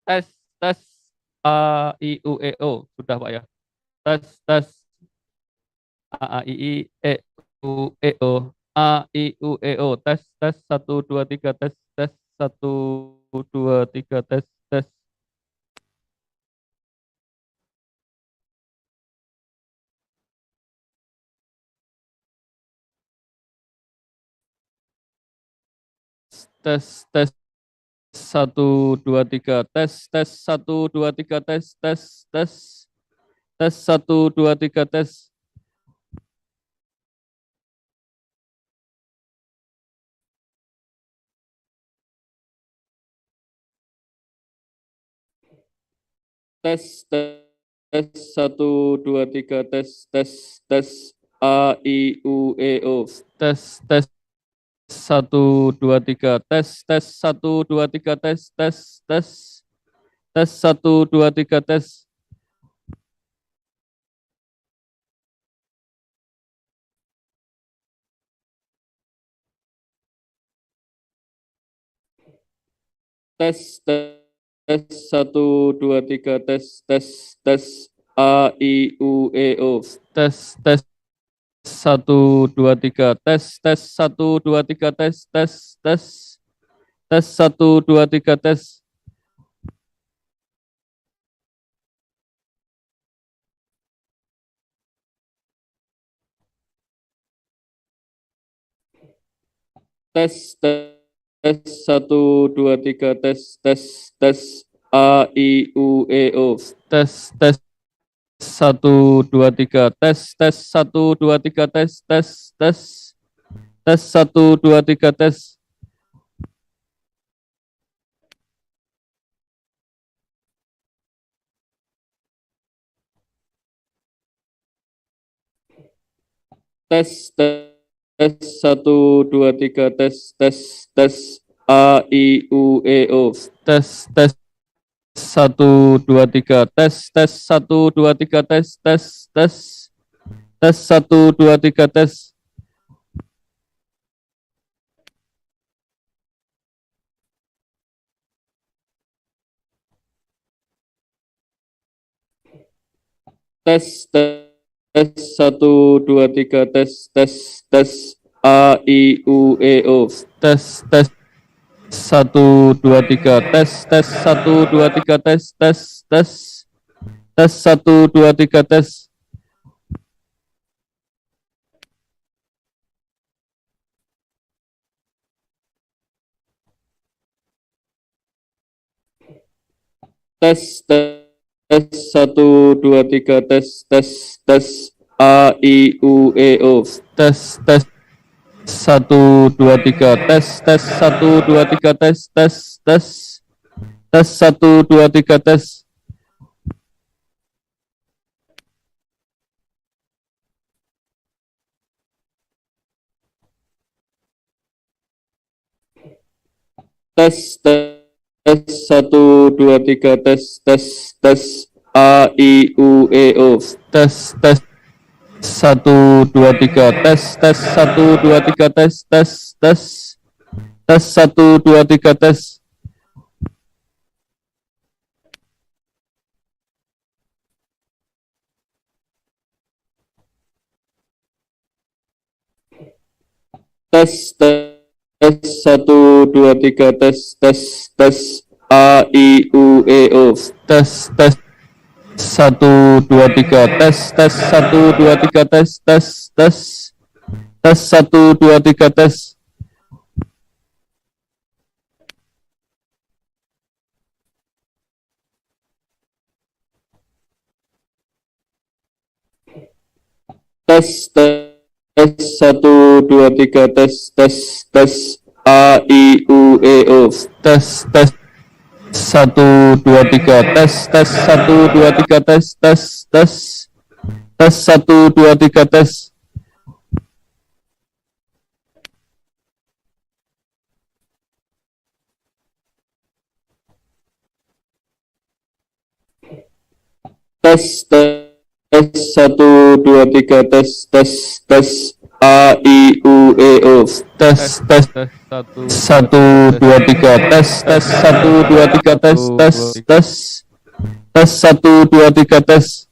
Tes, tes, A, I, U, E, O. Sudah, Pak ya. Tes, tes, A, I, E, U, E, O. A, I, U, E, O. Tes, tes, 1, 2, 3, tes, tes, 1, 2, 3, tes, tes. Tes, tes, 1, 2, 3, tes, tes, 1, 2, 3, tes, tes, tes, tes, 1, 2, 3, tes. Tes, tes, 1, 2, 3, tes, tes, tes, A, I, U, E, O. Tes, tes, 1, 2, 3, tes, tes, 1, 2, 3, tes, tes, tes, tes, 1, 2, 3, tes. Tes, tes, 1, 2, 3, tes, tes, tes, A, I, U, E, O. Tes, tes, 1, 2, 3, tes, tes, 1, 2, 3, tes, tes, tes, tes, 1, 2, 3, tes. Tes, tes, 1, 2, 3, tes, tes, tes, A, I, U, E, O. Tes, tes, 1, 2, 3, tes, tes, 1, 2, 3, tes, tes, tes, tes, 1, 2, 3, tes. Tes, tes, 1, 2, 3, tes, tes, tes, A, I, U, E, O. Tes, tes, 1, 2, 3, tes, tes, 1, 2, 3, tes, tes, tes, tes, 1, 2, 3, tes. Tes, tes, 1, 2, 3, tes, tes, tes, A, I, U, E, O. Tes, tes, 1, 2, 3, tes, tes, 1, 2, 3, tes, tes, tes, tes, 1, 2, 3, tes. Tes, tes, 1, 2, 3, tes, tes, tes, A, I, U, E, O. Tes, tes, 1, 2, 3, tes, tes, 1, 2, 3, tes, tes, tes, tes, 1, 2, 3, tes. Tes, tes, 1, 2, 3, tes, tes, tes, A, I, U, E, O. Tes, tes, 1, 2, 3, tes, tes, 1, 2, 3, tes, tes, tes, tes, 1, 2, 3, tes. Tes, tes, 1, 2, 3, tes, tes, tes, A, I, U, E, O. Tes, tes, 1, 2, 3, tes, tes, 1, 2, 3, tes, tes, tes, tes, 1, 2, 3, tes. Tes, tes, 1, 2, 3, tes, tes, tes, A, I, U, E, O. Tes, tes, 1, 2, 3, tes, tes, 1, 2, 3, tes, tes, tes, tes, 1, 2, 3, tes. Tes, tes, tes, 1, 2, 3, tes, tes, tes, A I U E O. Tes tes tes satu 1 2 3 tes tes 1 2 3 tes tes tes tes 1 2 3 tes.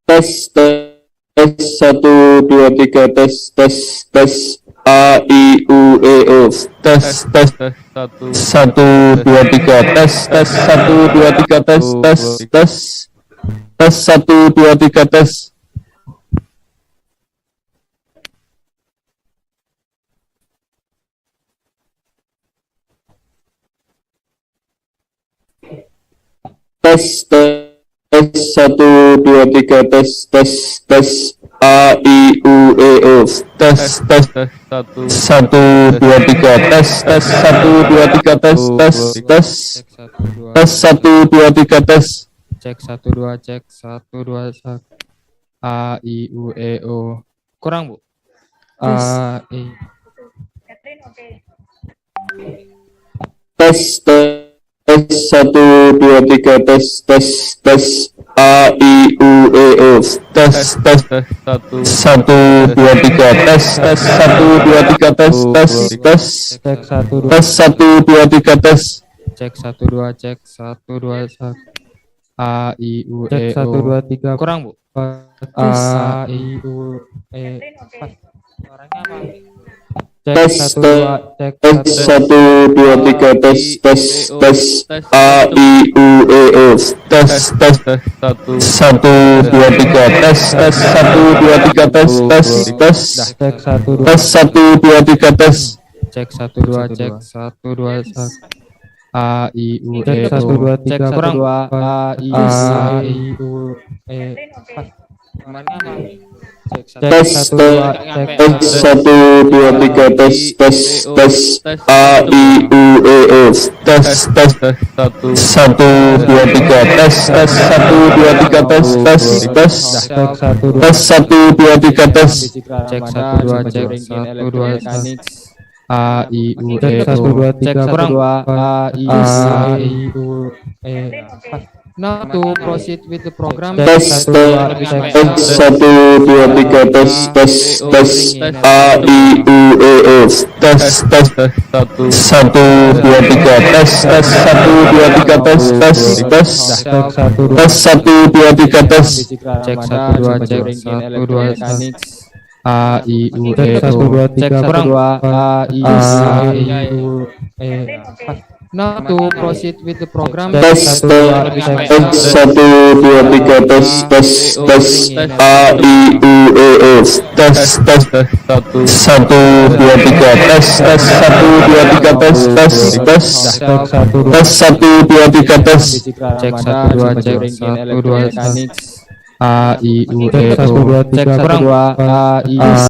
Tes tes 1 2 3 tes tes tes A I U E O. Tes tes tes satu 1 2 3 tes tes 1 2 3 tes tes tes tes 1 2 3 tes. Tes tes 1 2 3 tes tes tes A I U E O. Tes tes tes satu 1 2 3 tes tes 1 2 3 tes tes tes tes 1 2 3 tes. Cek 1 2 cek 1 2 cek. A I U E O. Kurang, Bu? A I. Tes tes 1 2 3 tes tes tes A I U E O. Tes tes tes satu 1 2 3 tes tes 1 2 3 tes tes tes Cek 1 2 tes 1 2 3 tes. cek 1 2 cek 1 2 cek. A I U E O. Cek 1 2 3. Kurang, Bu? A I U E. Suaranya apa? Tes Cek 1 2 cek tes 1 2 3 tes tes tes A I U E O. Tes tes tes satu 1 2 3 tes tes 1 2 3 tes tes tes Cek 1 2 tes 1 2 3 tes. Cek 1 2 cek 1 2 cek. A I U E Cek O. 1 2 Cek 3 kurang. 1 2 A I U E. Kemana, Bang? Cek Tes 1 2 cek tes 1 2 3 tes tes tes A I U E O. Tes tes tes satu 1 2 3 tes tes 1 2 3 tes tes tes Cek 1 2 tes 1 2 3 tes. Cek 1 2 cek 1 2 cek. A I U E Cek 1 O. 2 Cek 3 kurang. 1 2 A I U E. Now to proceed with the program. Tes tes 1 2 3 tes tes tes A I U E O. Tes tes tes satu 1 2 3 tes tes 1 2 3 tes tes tes Cek 1 2 tes 1 2 3 tes. Cek 1 2 cek 1 2 cek. A I U E Cek 1 O. 2 Cek 3 kurang. 1 2 A I U E. Now to proceed with the program. Tes tes 1 2 3 tes tes tes A I U E O. Tes tes tes satu 1 2 3 tes tes 1 2 3 tes tes tes Cek 1 2 tes 1 2 3 tes. Cek 1 2 cek 1 2 cek. A I U E Cek 1 O. 2 Cek 3 kurang. 1 2 Tes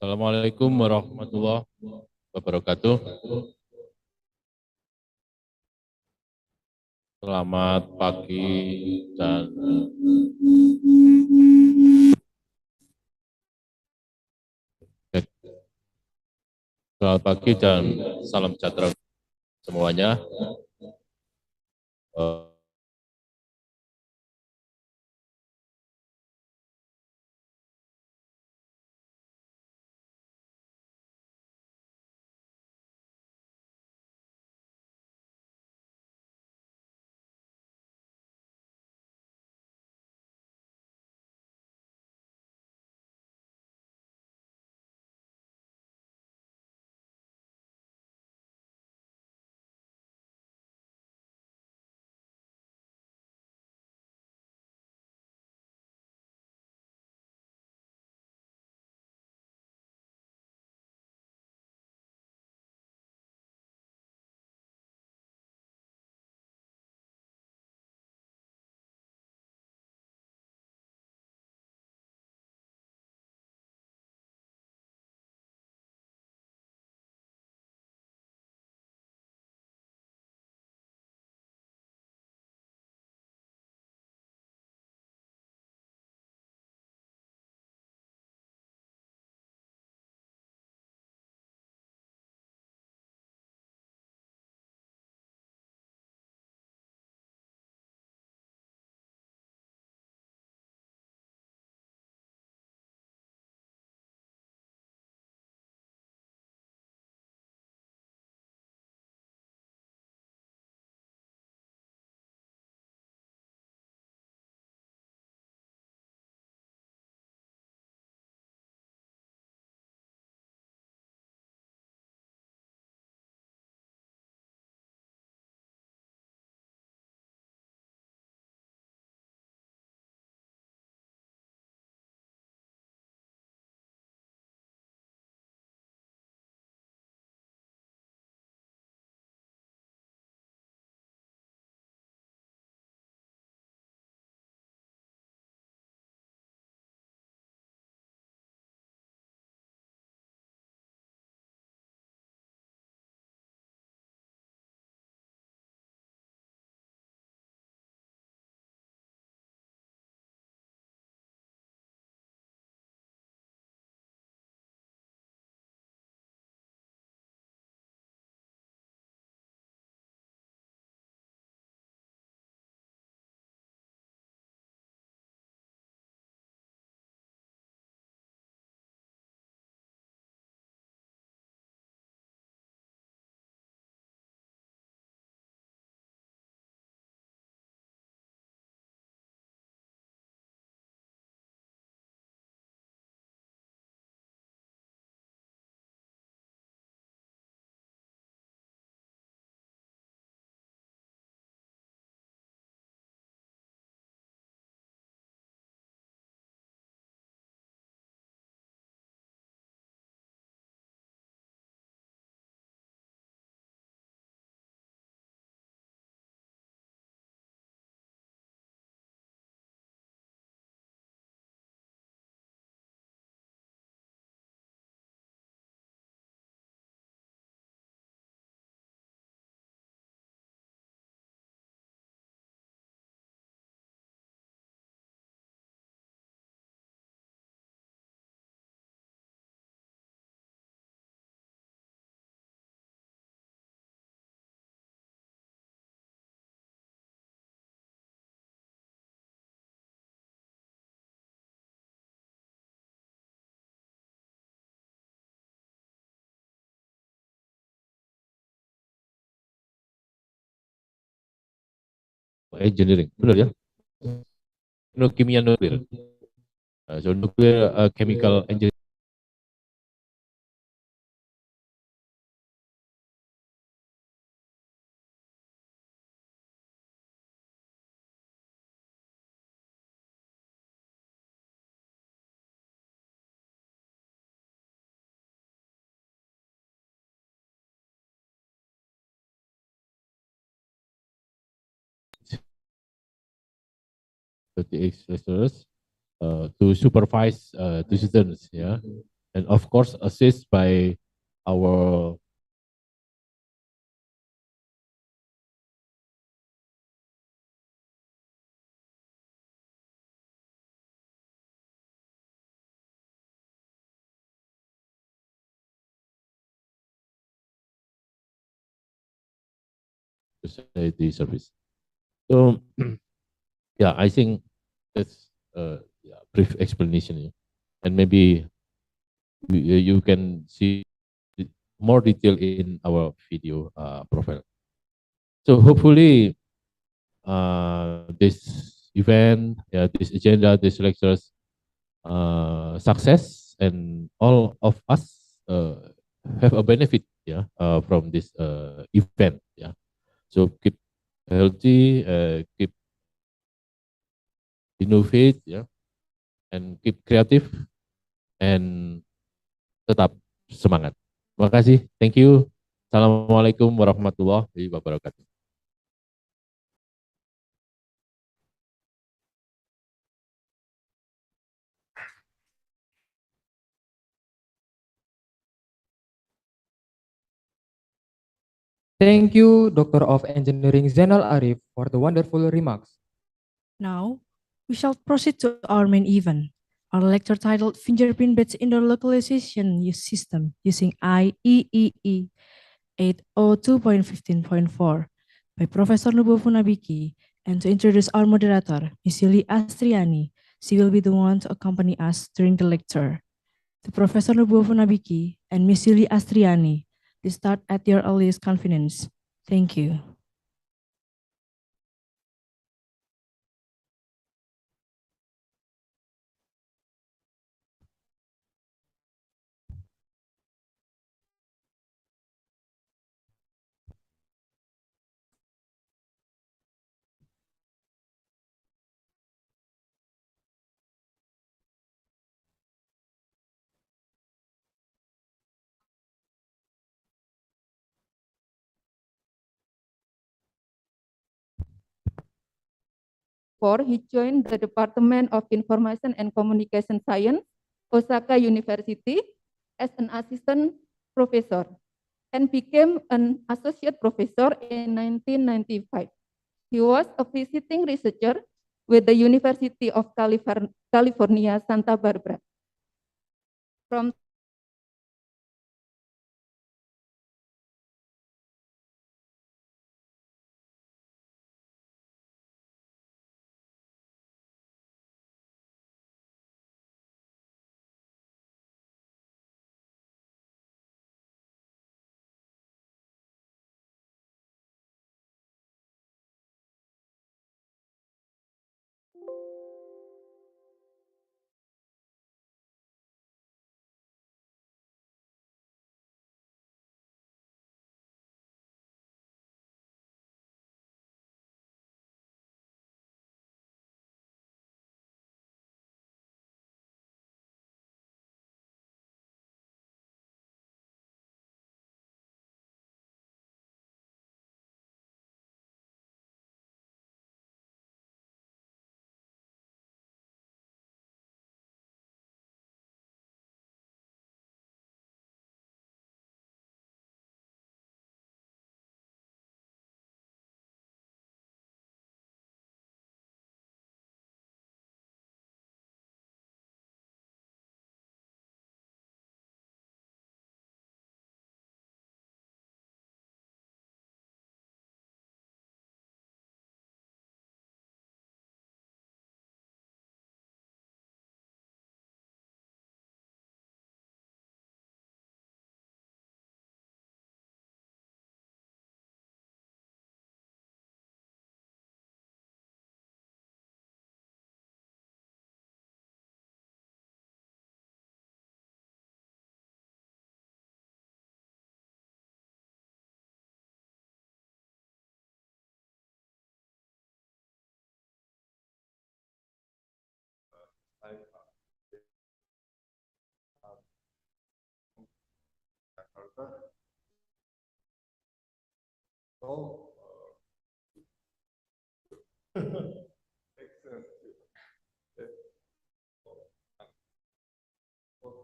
Assalamualaikum warahmatullahi wabarakatuh. Selamat pagi dan salam sejahtera semuanya. Eh, Engineering, benar ya? Kimia nuklir. So nuclear chemical engineering. To supervise the students, ya. and of course assist by our society service. So yeah, I think that's yeah, brief explanation, yeah. And maybe you can see more detail in our video profile. So hopefully this event, yeah, this agenda, this lectures success, and all of us have a benefit, yeah, from this event, yeah. So keep healthy, keep innovate, yeah, and keep creative, and tetap semangat. Terima kasih. Thank you. Assalamualaikum warahmatullahi wabarakatuh. Thank you, Doctor of Engineering Zainal Arif, for the wonderful remarks. Now, we shall proceed to our main event, our lecture titled Fingerprint-Based Indoor Localization System using IEEE 802.15.4 by Professor Nobuo Funabiki. And to introduce our moderator, Ms. Yuli Astriani, she will be the one to accompany us during the lecture. To Professor Nobuo Funabiki and Ms. Yuli Astriani, please start at your earliest convenience. Thank you. He joined the Department of Information and Communication Science, Osaka University, as an assistant professor and became an associate professor in 1995. He was a visiting researcher with the University of California, Santa Barbara. From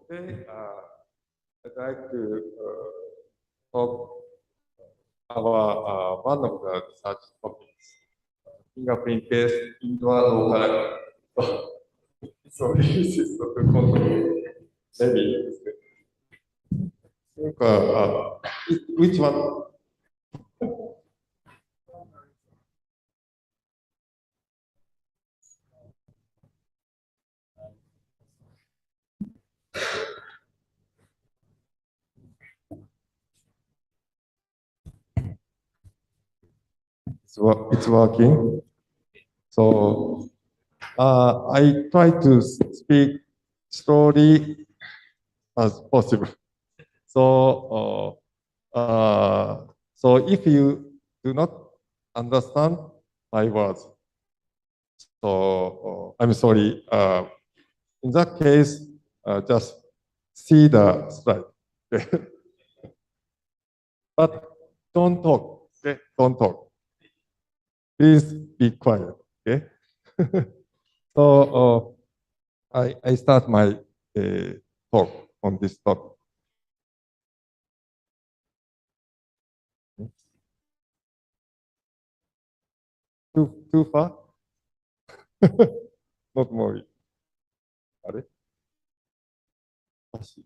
Today, I'd like to talk about one of the research topics, fingerprint-based indoor localization. So this is not the control. Maybe which one? It's working. So I try to speak slowly as possible. So if you do not understand my words, so I'm sorry. In that case, just see the slide. Okay? But don't talk. Okay? Don't talk. Please be quiet. Okay? So I start my talk on this topic. Too far? Not more. あれおかしい。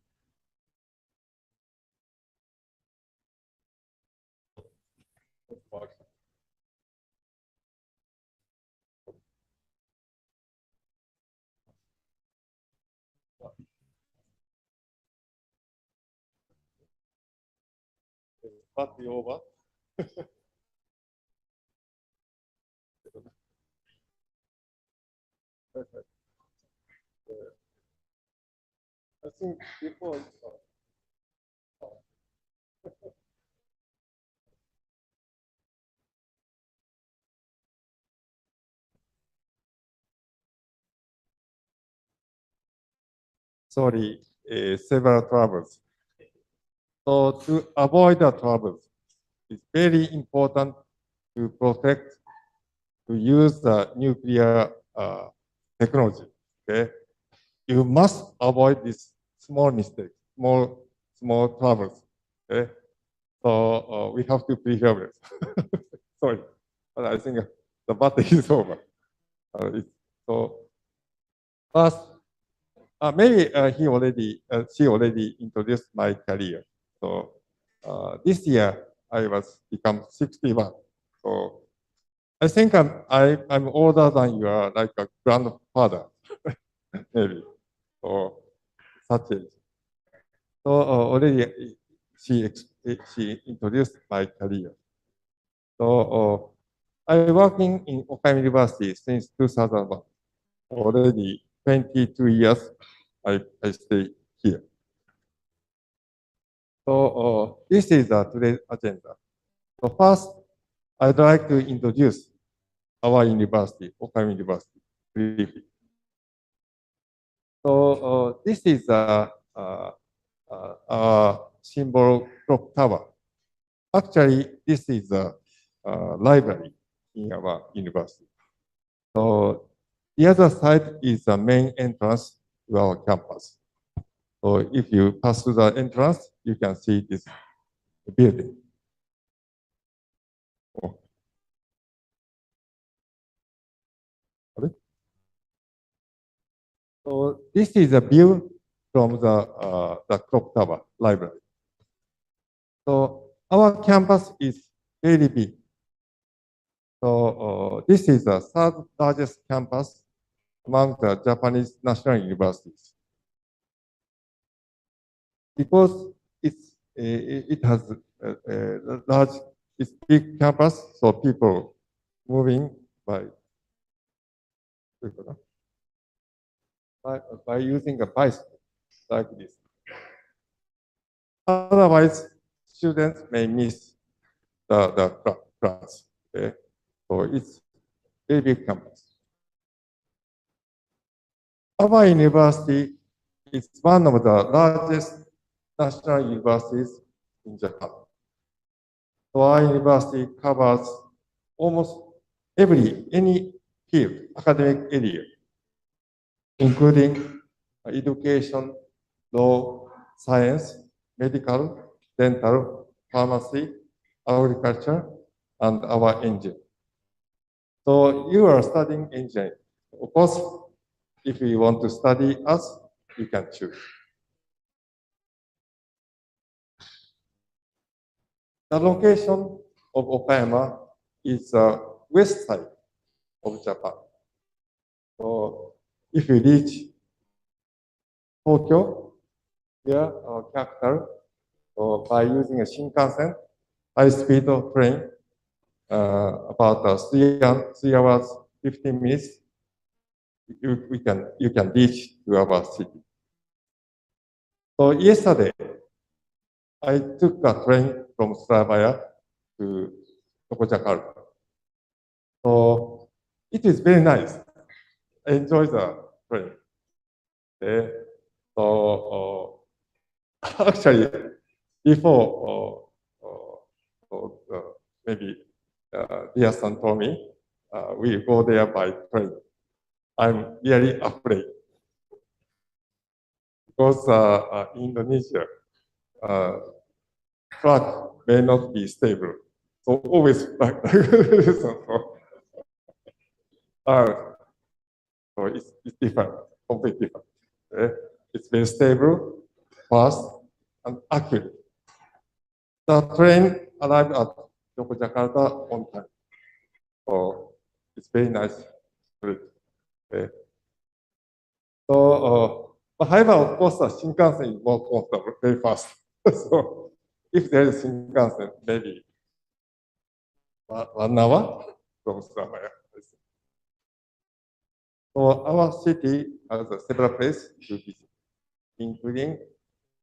Party over? Perfect. I think before it's sorry, several troubles. So to avoid the troubles, it's very important to protect, to use the nuclear technology. Okay, you must avoid this small mistakes, small troubles. Okay, so we have to prepare this. Sorry, but I think the battle is over. So first, maybe she already introduced my career. So this year I was become 61. So I think I'm older than you are, like a grandfather, maybe, or such age. So already she introduced my career. So I'm working in Okayama University since 2001. Already 22 years I stay here. So this is today's agenda. So first, I'd like to introduce our university, Okayama University, briefly. So this is a symbol clock tower. Actually, this is a library in our university. So the other side is the main entrance to our campus. So if you pass through the entrance, you can see this building. Oh. So this is a view from the clock tower library. So our campus is very big. So this is the third largest campus among the Japanese national universities. Because it has a large, it's big campus, so people moving by using a bicycle like this. Otherwise, students may miss the class. Okay? So it's a very big campus. Our university is one of the largest national universities in Japan. So our university covers almost any field, academic area, including education, law, science, medical, dental, pharmacy, agriculture, and our engine. So you are studying engineering. Of course, if you want to study us, you can choose. The location of Okayama is the west side of Japan. So if you reach Tokyo, here, our capital, so by using a Shinkansen, high-speed train, about 3 hours, 15 minutes, you can reach to our city. So yesterday, I took a train from Surabaya to Jakarta. So it is very nice. I enjoy the train. So actually, before maybe dear son told me we go there by train. I'm really afraid because Indonesia track may not be stable, so always back. So it's different, completely different. It's very stable, fast, and accurate. The train arrived at Jakarta on time. So it's very nice. So, however, of course, the Shinkansen is more comfortable, very fast. So if there is Shinkansen, maybe 1 hour from Surabaya. So our city has several places to visit, including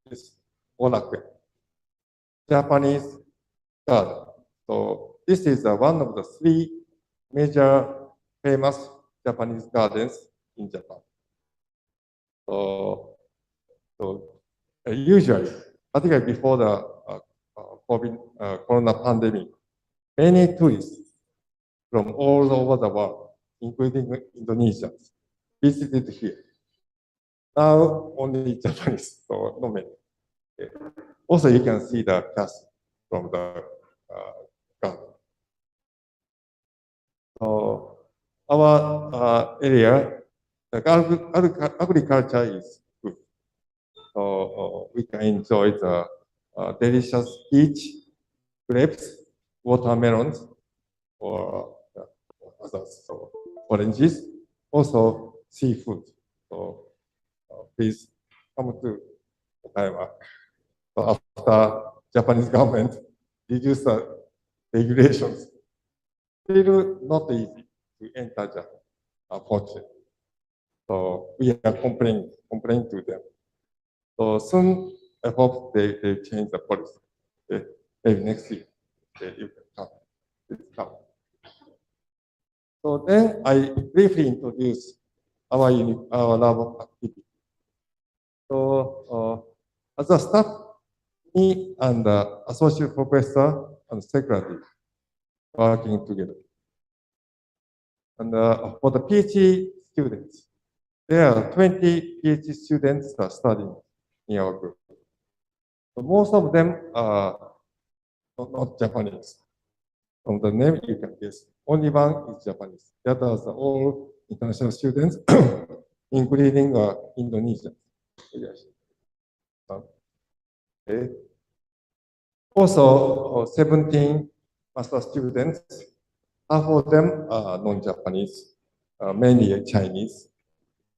this Oracle, Japanese garden. So this is one of the 3 major famous Japanese gardens in Japan. So usually, particularly before the Corona pandemic, many tourists from all over the world, including Indonesians, visited here. Now only Japanese, so not many. Also, you can see the castle from the garden. So our area, the agriculture is good. So we can enjoy the delicious peach, grapes, watermelons, or others, so oranges, also seafood. So please come to Okayama. So after Japanese government reduced the regulations, still not easy to enter Japan, unfortunately. So we are complaining to them. So soon, I hope they change the policy. Maybe next year, you can come. Please come. So then I briefly introduce our lab activity. So as a staff, me and the associate professor and secretary working together. And for the PhD students, there are 20 PhD students that are studying in our group. So most of them are not Japanese. From the name, you can guess. Only one is Japanese. The others are all international students, including Indonesians. Yes. Okay. Also, 17 master students. Half of them are non-Japanese, mainly Chinese,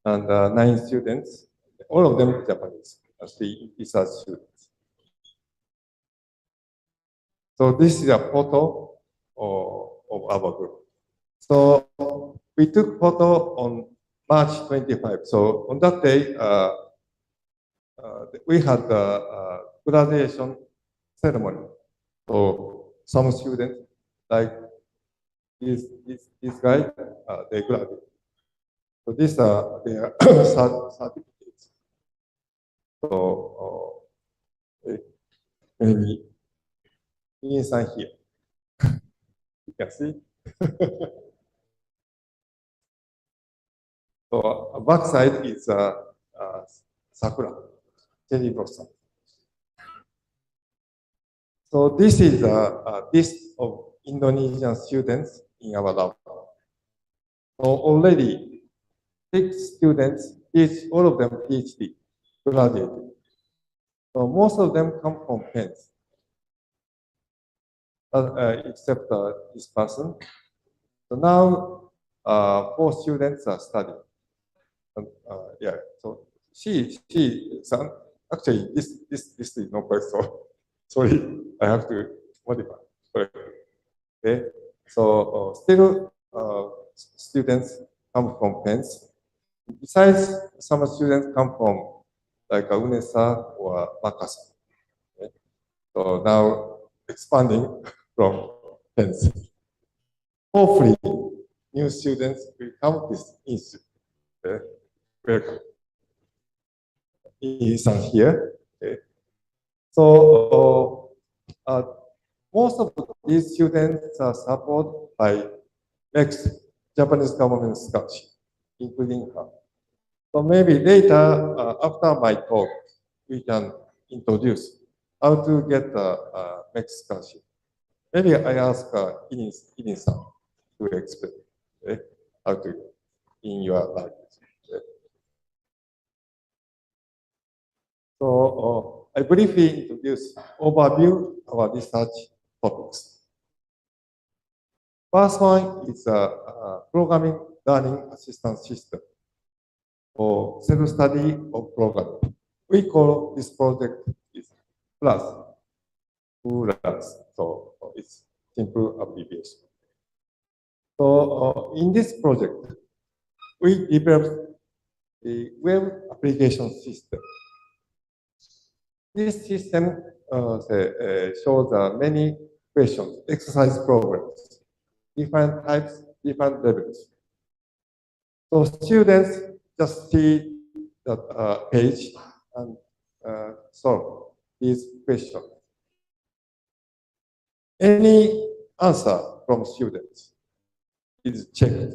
and 9 students. All of them Japanese, 3 research students. So this is a photo of our group. So we took photo on March 25. So on that day, we had a graduation ceremony. So some students, like this guy, they graduated. So these are their certificates. So maybe inside here, you can see. So back side is sakura, cerebrospinal. So this is a list of Indonesian students in our lab. So already 6 students, all of them PhD, graduated. So most of them come from Penn, except this person. So now 4 students are studying. Yeah, so actually this is not quite so. Sorry, I have to modify. Okay, so still students come from Penn. Besides, some students come from like UNESA or Makassar. Okay? So now expanding from Penn. Hopefully, new students will come to this institute. Okay? Welcome. Is here. Okay? So most of these students are supported by next Japanese government scholarship, including her. So maybe later, after my talk, we can introduce how to get the next scholarship. Maybe I ask Inin-san to explain how to in your language. So I briefly introduce overview our research topics. First one is a programming learning assistance system or self-study of programming. We call this project is PLUS, so it's simple abbreviation. So in this project, we developed a web application system. This system shows many questions, exercise programs, different types, different levels. So students just see the page and solve these questions. Any answer from students is checked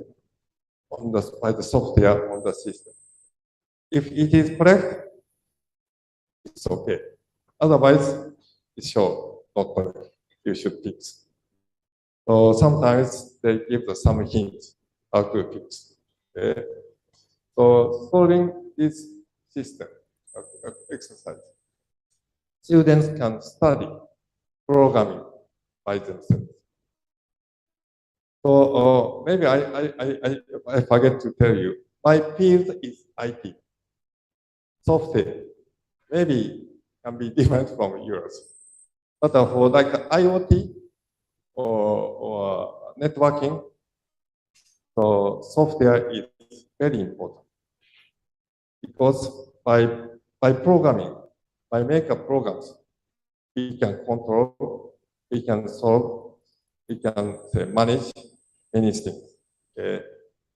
on by the software on the system. If it is correct, it's okay. Otherwise, it's sure not correct. You should fix. So sometimes they give some hints how to fix. Okay? So solving this system exercise, students can study programming by themselves. So maybe I forget to tell you, my field is IT. Software maybe can be different from yours. But for like IoT or networking, so software is very important. Because by programming, by making programs, we can control, we can solve, we can manage many things. Okay?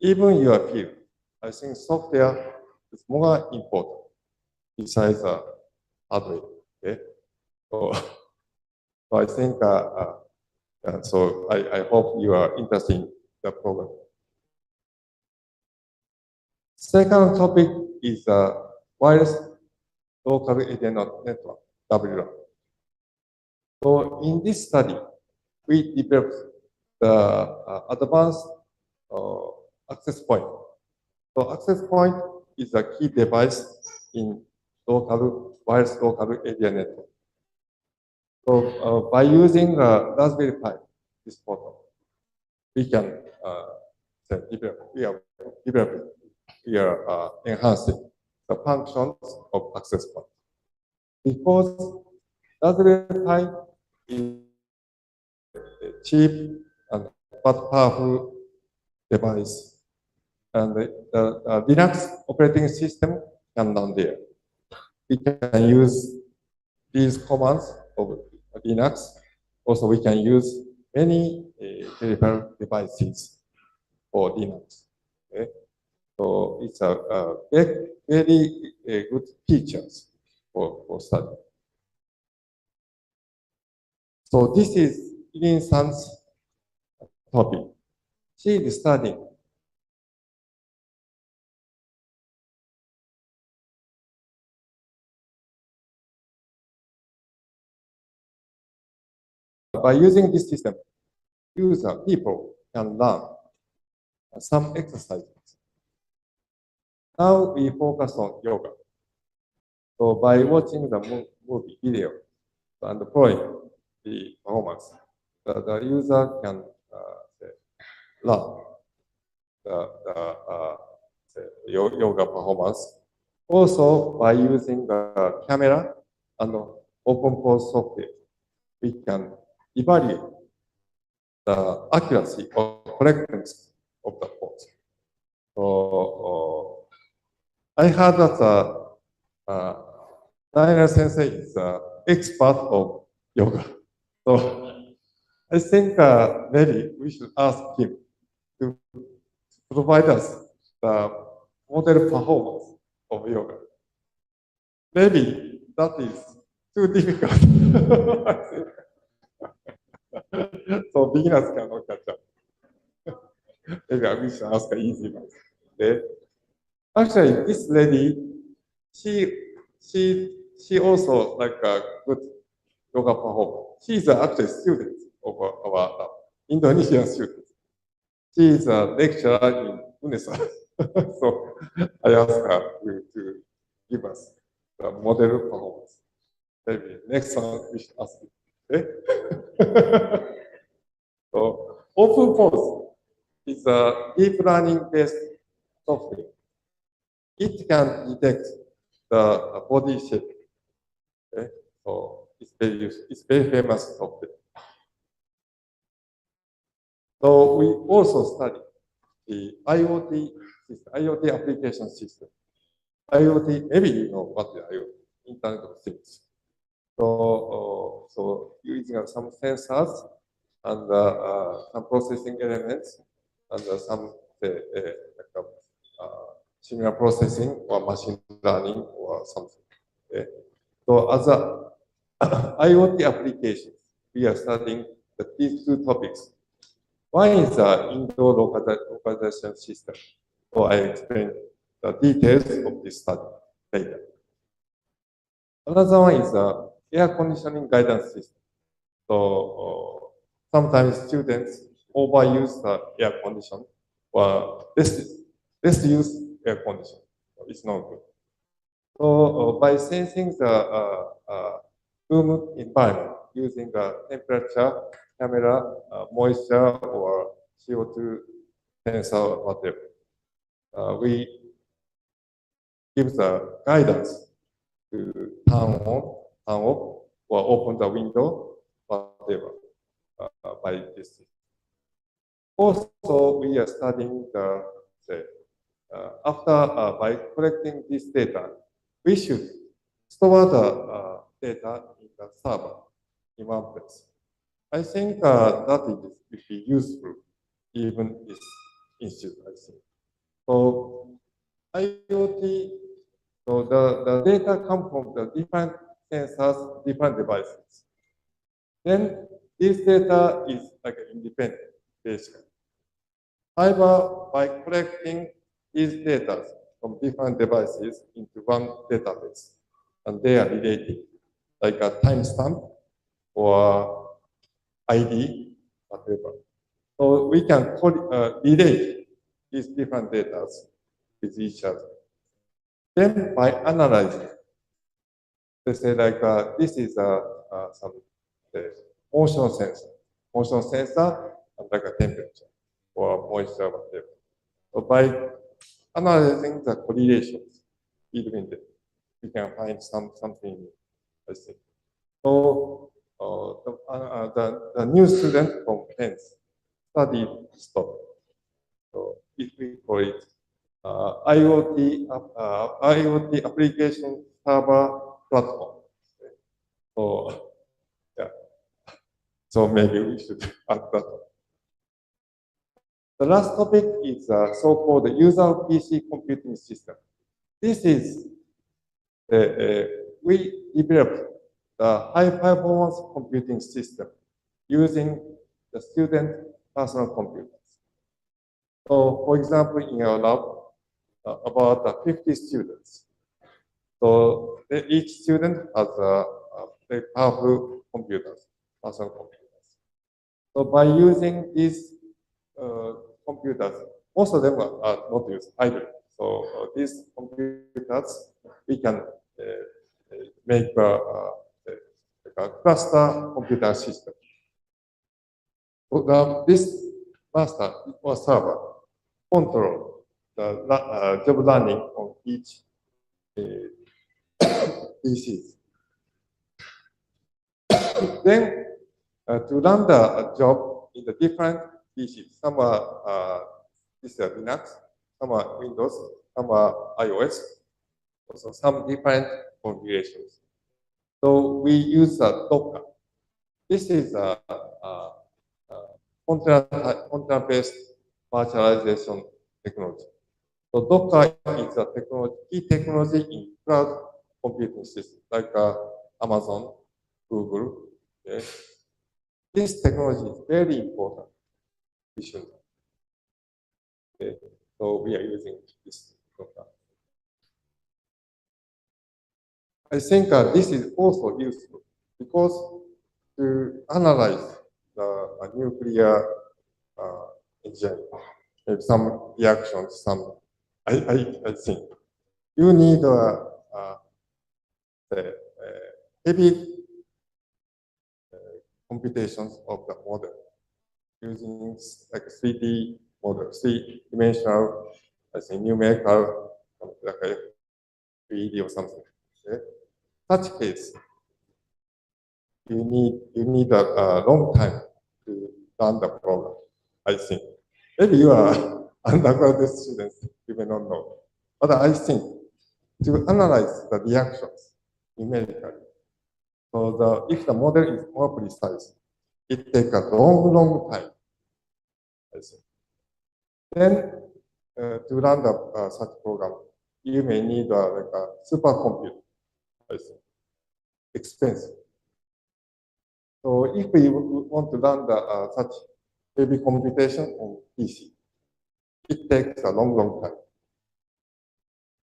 Even your field, I think software is more important besides hardware. Okay? So, so I think, so I hope you are interested in the program. Second topic is wireless local area network, WLAN. So in this study, we developed the advanced access point. So access point is a key device in wireless local area network. So by using Raspberry Pi, this portal, we can we are enhancing the functions of access point. Because Raspberry Pi is a cheap and but powerful device, and the Linux operating system can run there. We can use these commands of Linux. Also, we can use many peripheral devices for Linux. Okay? So it's a very good features for study. So this is Ilin-san's topic. She is studying by using this system, people can learn some exercises. Now we focus on yoga. So by watching the movie video and following the performance, the user can learn the yoga performance. Also, by using the camera and open pose software, we can evaluate the accuracy or correctness of the pose. So I heard that Daniel Sensei is an expert of yoga. So I think maybe we should ask him to provide us the model performance of yoga. Maybe that is too difficult. So beginners cannot catch up. Maybe I should ask an easy one. Okay. Actually, this lady, she also like a good yoga performer. She is actually a student of our Indonesian student. She is a lecturer in UNESA. So I asked her to give us the model performance. Maybe next one we should ask it. Okay? So Open Pose is a deep learning based software. It can detect the body shape. Okay? So it's very famous software. So we also study the IoT application system. IoT, maybe you know what the IoT, Internet of Things. So using some sensors and some processing elements and some similar processing or machine learning or something. Okay? So as a IoT applications, we are studying these two topics. One is the indoor localization system. So I explained the details of this study later. Another one is the air conditioning guidance system. So sometimes students overuse the air condition or let's use air condition. It's not good. So by sensing the room environment using the temperature, camera, moisture, or CO2 sensor, whatever, we give the guidance to turn on, turn off, or open the window, whatever, by this. Also, we are studying by collecting this data, we should store the data in the server in one place. I think that will be useful even this institute, I think. So IoT, so the data come from the different sensors, different devices. Then this data is like independent, basically. However, by collecting these data from different devices into one database, and they are related, like a timestamp or ID, whatever. So we can relate these different data with each other. Then by analyzing, they say like this is some motion sensor, and like a temperature or moisture, whatever. So by analyzing the correlations between them, we can find something, I think. So the new student from 10th studied STOP. So if we call it IoT application server platform. So yeah, so maybe we should add that. The last topic is so-called user PC computing system. This is we developed the high-performance computing system using the student personal computers. So, for example, in our lab, about 50 students. So each student has a very powerful computers, personal computers. So by using these computers, most of them are not used idly. So these computers, we can make a cluster computer system. So this master or server control the job running on each PC. Then to run the job in the different PCs, some are this is Linux, some are Windows, some are iOS, also some different configurations. So we use Docker. This is a container-based virtualization technology. So Docker is a key technology in cloud computing systems like Amazon, Google. Okay. This technology is very important. We should. Okay. So we are using this Docker. I think this is also useful because to analyze the nuclear engine, some reactions, I think you need the heavy computations of the model using like 3D model, 3-dimensional, I think numerical, like a 3D or something. Okay? Such case, you need a long time to run the program, I think. Maybe you are undergraduate students, you may not know. But I think to analyze the reactions numerically, so if the model is more precise, it takes a long time, I think. Then to run such program, you may need like a supercomputer, I think. Expensive. So if we want to run such heavy computation on PC, it takes a long time.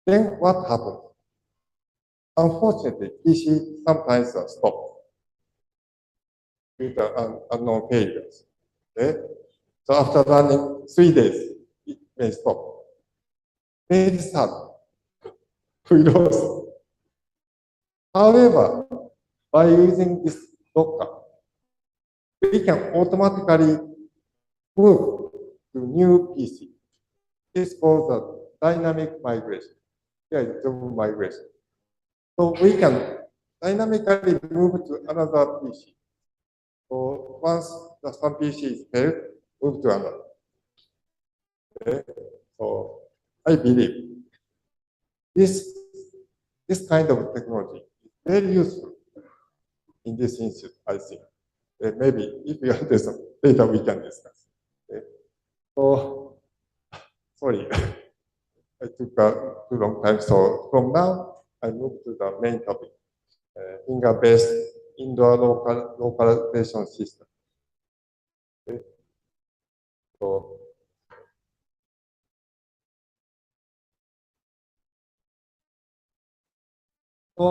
Then what happens? Unfortunately, PC sometimes stop with unknown failures. Okay? So after running 3 days, it may stop. Very sad. We lost. However, by using this Docker, we can automatically move to new PC. This is called the dynamic migration. Here is job migration. So we can dynamically move to another PC. So once the some PC is failed, move to another. Okay? So I believe this kind of technology is very useful in this institute, I think. Maybe if you have this later, we can discuss. Okay? So, sorry, I took too long time. So from now, I move to the main topic, finger-based indoor localization system. Okay? So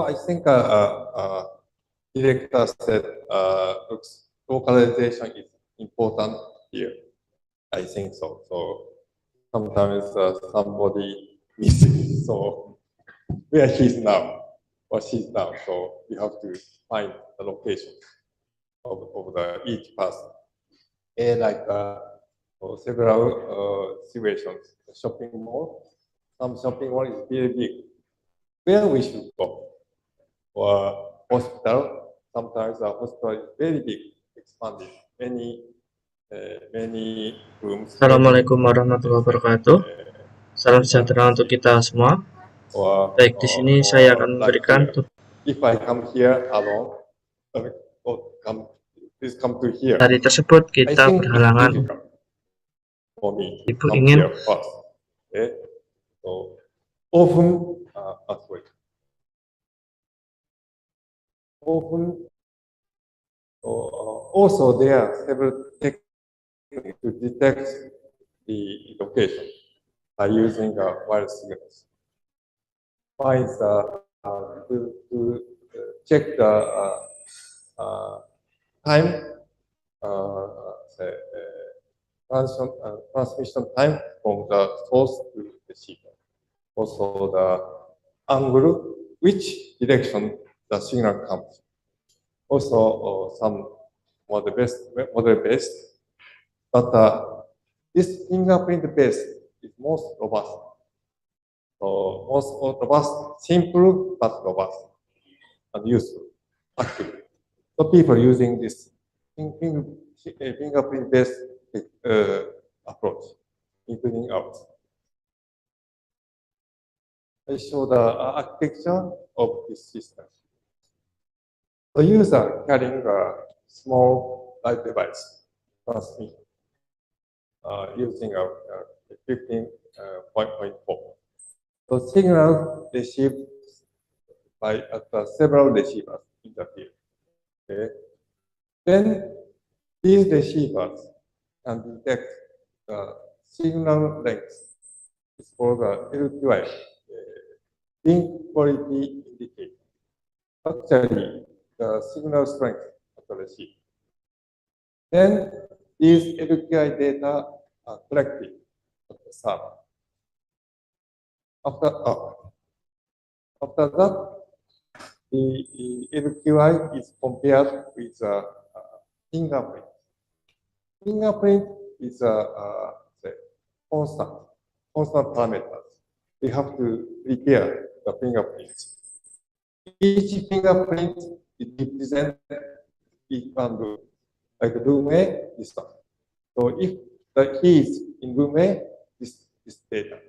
I think director said localization is important here. I think so. So sometimes somebody missing. So where he's now or she's now. So we have to find the location of each person. And like several situations, shopping mall. Some shopping mall is very big. Where we should go? Or hospital. Sometimes the hospital is very big, expanded, many rooms. Assalamualaikum warahmatullahi wabarakatuh. Salam sejahtera untuk kita semua. Baik, di sini saya akan memberikan. If I come here alone, please come to here. Dari tersebut kita berhalangan. Ibu ingin. Okay. So often, also there are several techniques to detect the location by using wireless signals. One is to check the time transmission time from the source to receiver. Also the angle, which direction the signal comes. Also some model-based, but this fingerprint-based is most robust. So most robust, simple but robust and useful, active. So people using this fingerprint-based approach, including ours. I show the architecture of this system. The user carrying a small light device, transmit, using a 15.4. So signal received by several receivers in the field. Okay. Then these receivers can detect the signal length. It's called the LQI, link quality indicator. Actually, the signal strength of the receiver. Then these LQI data are collected at the server. After that, the LQI is compared with fingerprint. Fingerprint is a constant parameters. We have to prepare the fingerprints. Each fingerprint represents each one room, like room A, this one. So if the key is in room A, this data.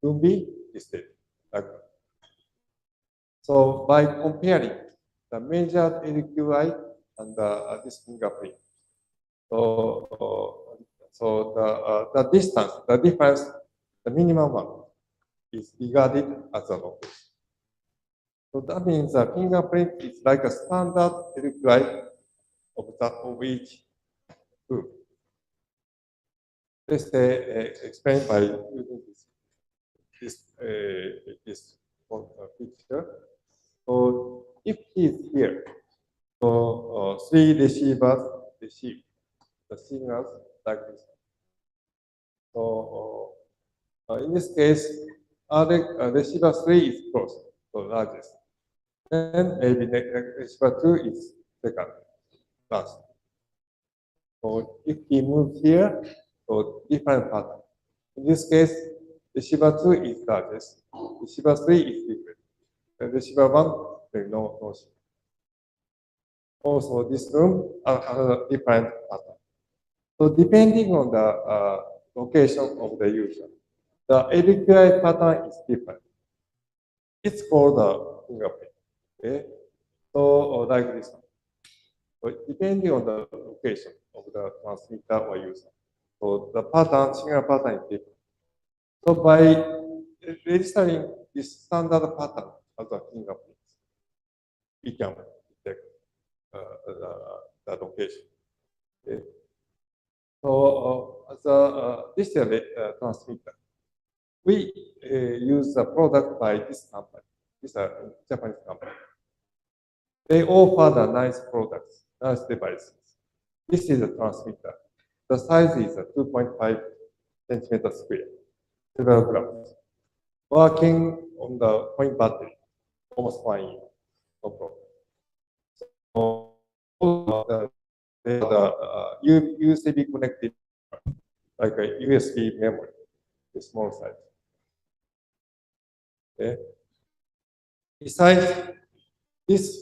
Room B, this data. Like that. So by comparing the measured LQI and this fingerprint, so the distance, the difference, the minimum one is regarded as a location. So that means the fingerprint is like a standard LQI of each room. Let's say explain by using this picture. So if he is here, so 3 receivers receive the signals like this. So in this case, receiver 3 is close, so largest. Then maybe receiver 2 is second, last. So if he moves here, so different pattern. In this case, receiver 2 is largest, receiver 3 is different, and receiver 1 there no signal. Also, this room are different pattern. So depending on the location of the user, the LQI pattern is different. It's called the fingerprint. Okay, so like this one. So depending on the location of the transmitter or user, so the pattern, signal pattern is different. So by registering this standard pattern as a fingerprint, we can detect the location. Okay. So as a digital transmitter, we use a product by this company. This is a Japanese company. They offer the nice products, nice devices. This is a transmitter. The size is 2.5 centimeter square, several grams. Working on the point battery, almost 1 year. No problem. So the USB connected, like a USB memory, the small size. Okay. Besides this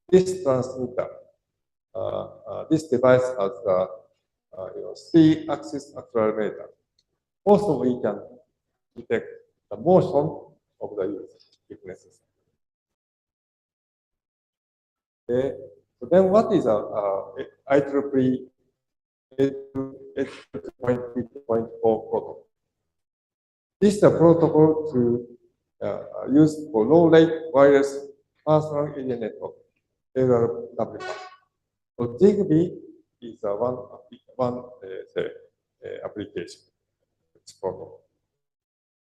transmitter, this device has the 3-axis accelerometer. Also, we can detect the motion of the user if necessary. Okay. So then, what is IEEE 802.50.4 protocol? This is a protocol to use for low-rate wireless personal area network, LRW. So Zigbee is one application. It's protocol.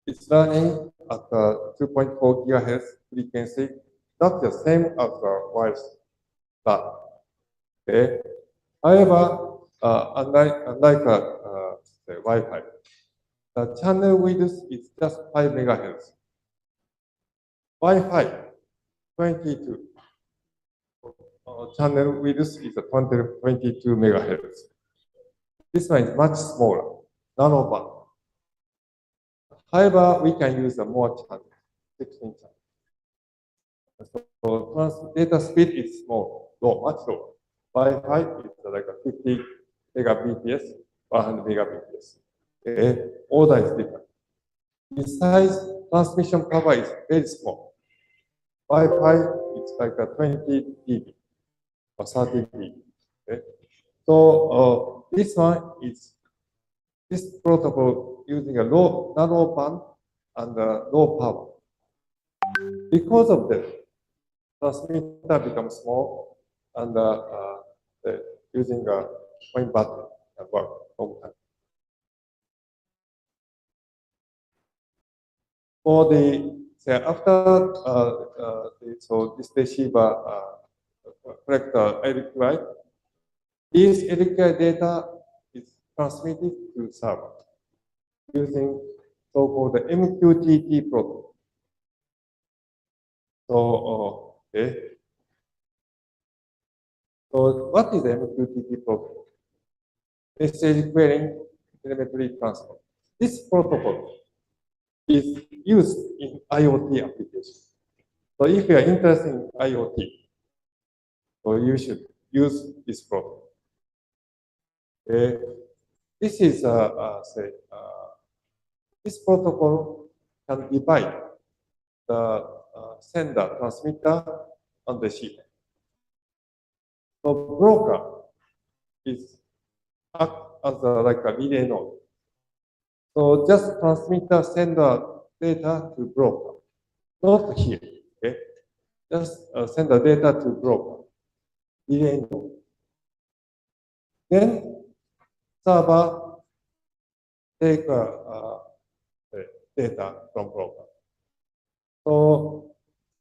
It's running at 2.4 gigahertz frequency. That's the same as the wireless LAN. Okay. However, unlike the Wi-Fi, the channel width is just 5 megahertz. Wi-Fi 22. Channel width is 22 megahertz. This one is much smaller, nanoband. However, we can use a more channel, 16 channel. So data speed is small, low, much lower. Wi-Fi is like a 50 megabps, 100 megabps. Order is different. Besides, transmission power is very small. Wi-Fi is like a 20 dB or 30 dB. So this one is this protocol using a low narrow band and low power. Because of that, transmitter becomes small and using a point button and work long time. For the after so this receiver collect electric light, this electric data is transmitted to server using so-called MQTT protocol. So So what is MQTT protocol? Message querying telemetry transfer. This protocol is used in IoT applications. So if you are interested in IoT, so you should use this protocol. This is this protocol can divide the sender, transmitter, and receiver. So broker is act as like a relay node. So just transmitter send the data to broker, not here. Okay, just send the data to broker, relay node. Then server take the data from broker. So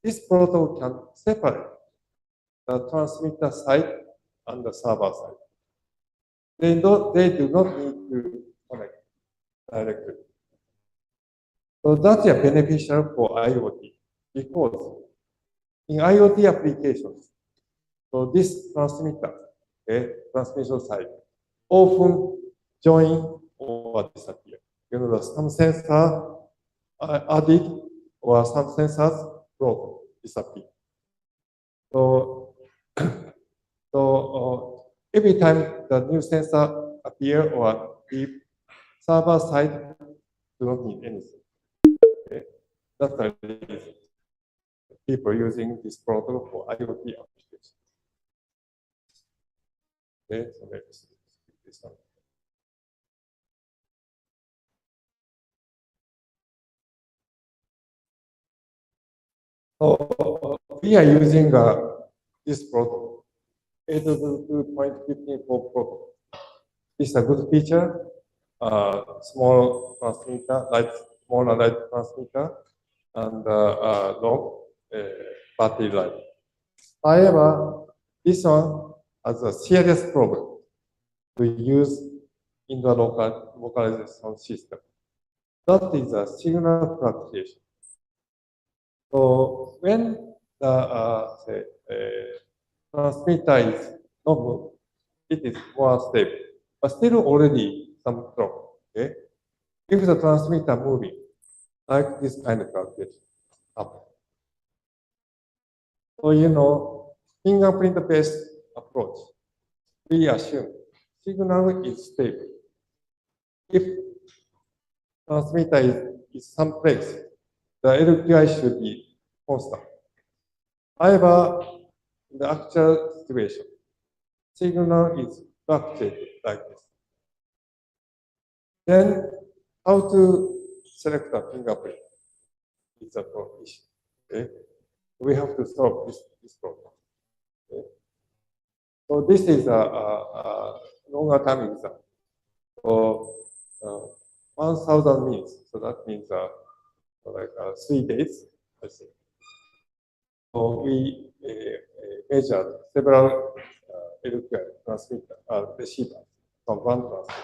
this protocol can separate the transmitter side and the server side. They do not need to connect directly. So that's beneficial for IoT because in IoT applications, so this transmitter, transmission side, often join or disappear. You know, some sensor added or some sensors broken, disappear. So, every time the new sensor appear or leave, server side do not need anything. Okay? That's the reason people using this protocol for IoT applications. Okay, so let's skip this one. So we are using this protocol, 802.15 protocol. This is a good feature. Small transmitter, smaller light transmitter, and long battery life. However, this one has a serious problem to use in the localization system. That is a signal fluctuation. So when the transmitter is not moving, it is more stable, but still already some drop. Okay, if the transmitter moving, like this kind of fluctuation happen. So you know, fingerprint-based approach, we assume signal is stable. If transmitter is someplace, the LQI should be constant. However, in the actual situation, signal is fluctuated like this. Then, how to select a fingerprint is a issue. Okay? We have to solve this problem. Okay? So this is a longer time example. So 1,000 minutes. So that means like 3 days, I think. So we measured several LQI transmitter, receivers. from one transfer.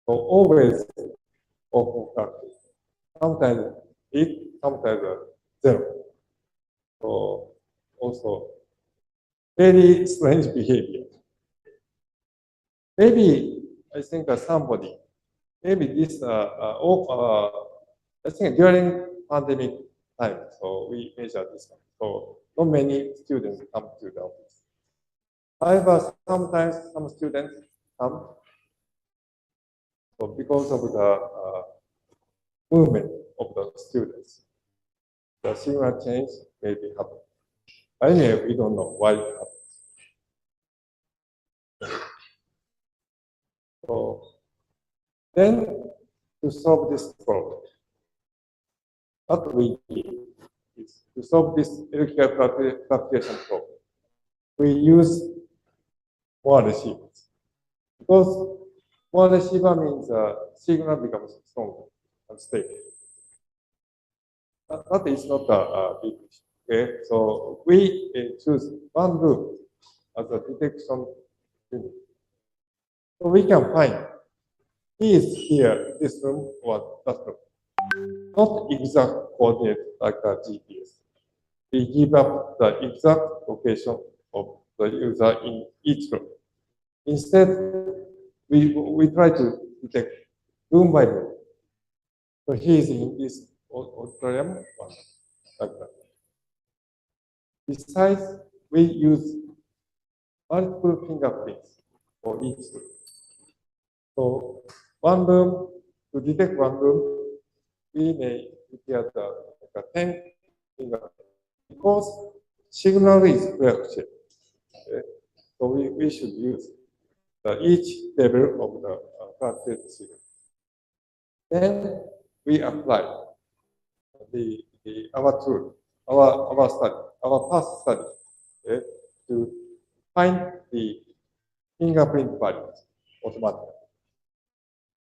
So always open practice. Sometimes 8, sometimes 0. So also very strange behavior. Maybe I think somebody, maybe this, I think during pandemic time, so we measure this one. So not many students come to the office. However, sometimes some students come. So because of the movement of the students, the signal change may be happening. Anyway, we don't know why it happens. So then to solve this problem, what we need is to solve this electrical fluctuation problem. We use more receivers. Because more receiver means signal becomes stronger and stable. That is not a big issue. Okay, so we choose one room as a detection unit. So we can find he is here in this room or that room. Not exact coordinate like a GPS. We give up the exact location of the user in each room. Instead, we try to detect room by room. So he is in this auditorium, like that. Besides, we use multiple fingerprints for each room. So one room, to detect one room, we may prepare the 10 fingerprints because signal is fluctuating. Okay? So we should use each level of the fluctuating signal. Then we apply our tool, our study, our past study, okay, to find the fingerprint values automatically.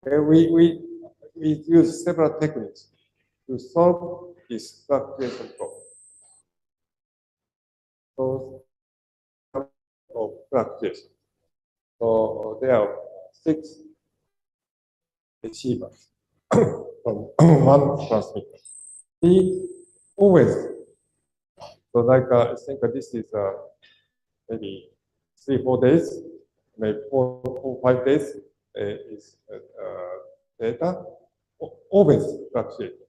Okay, we use several techniques to solve this fluctuation problem. So, of fluctuation. So there are 6 receivers from one transmitter. We always, so like I think this is maybe 3-4 days, maybe 4-5 days is data, always fluctuate.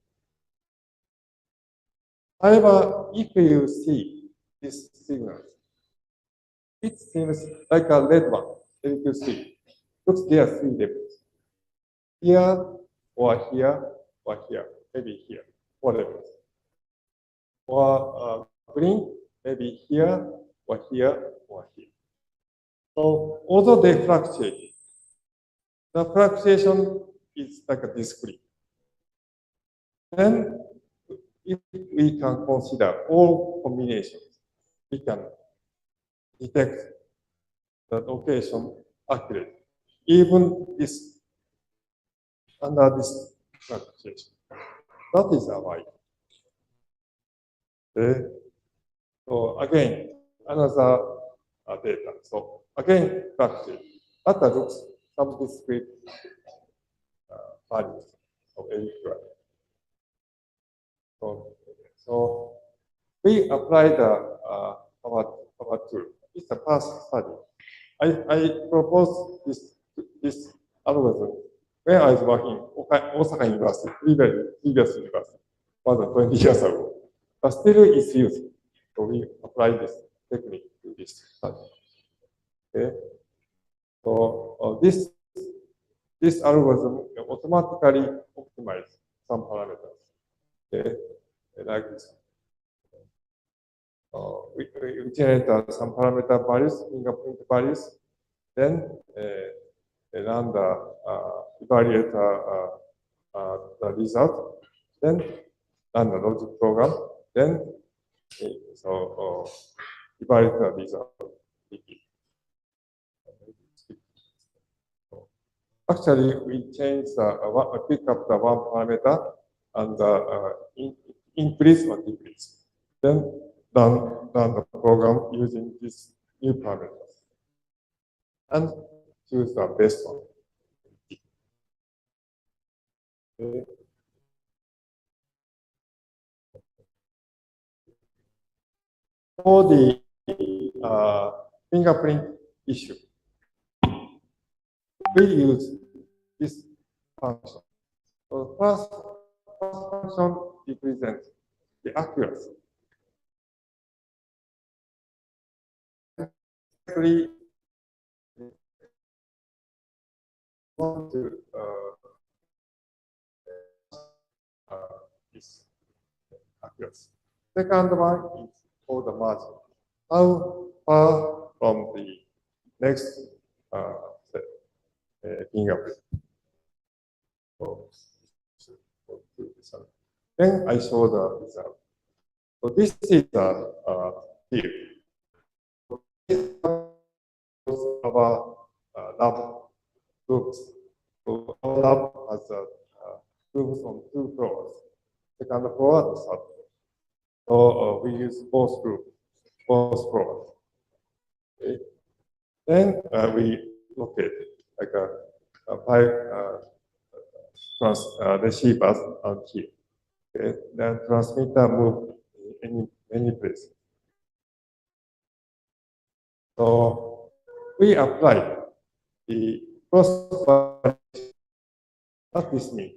However, if you see this signal, it seems like a red one, LQ3. Looks there are 3 levels. Here, or here, or here, maybe here, 4 levels. Or green, maybe here, or here, or here. So although they fluctuate, the fluctuation is like a discrete. Then, if we can consider all combinations, we can detect the location accurately, even this under this fluctuation. That is our idea. Okay. So again, another data. So again, fluctuate. That looks some discrete values of electron. So we apply our tool. It's a past study. I proposed this algorithm when I was working in Osaka University, previous university, more than 20 years ago. But still it's used. So we apply this technique to this study. Okay. So this algorithm automatically optimizes some parameters. Okay. Like this. We generate some parameter values, fingerprint values, then run the evaluate the result, then run the logic program, then evaluate the result. Actually, we change pick up the one parameter and increase or decrease. Then run the program using these new parameters. And choose the best one. Okay. For the fingerprint issue, we use this function. So first function represents the accuracy. Actually, want to this accuracy. Second one is for the margin. How far from the next fingerprint? Then I show the result. So this is the field. Our lab groups. So our lab has rooms on 2 floors. Second floor and third floor. So we use both groups, both floors. Okay. Then we locate like a 5 receivers on here. Okay. Then transmitter move any place. So we apply the cross. What this means?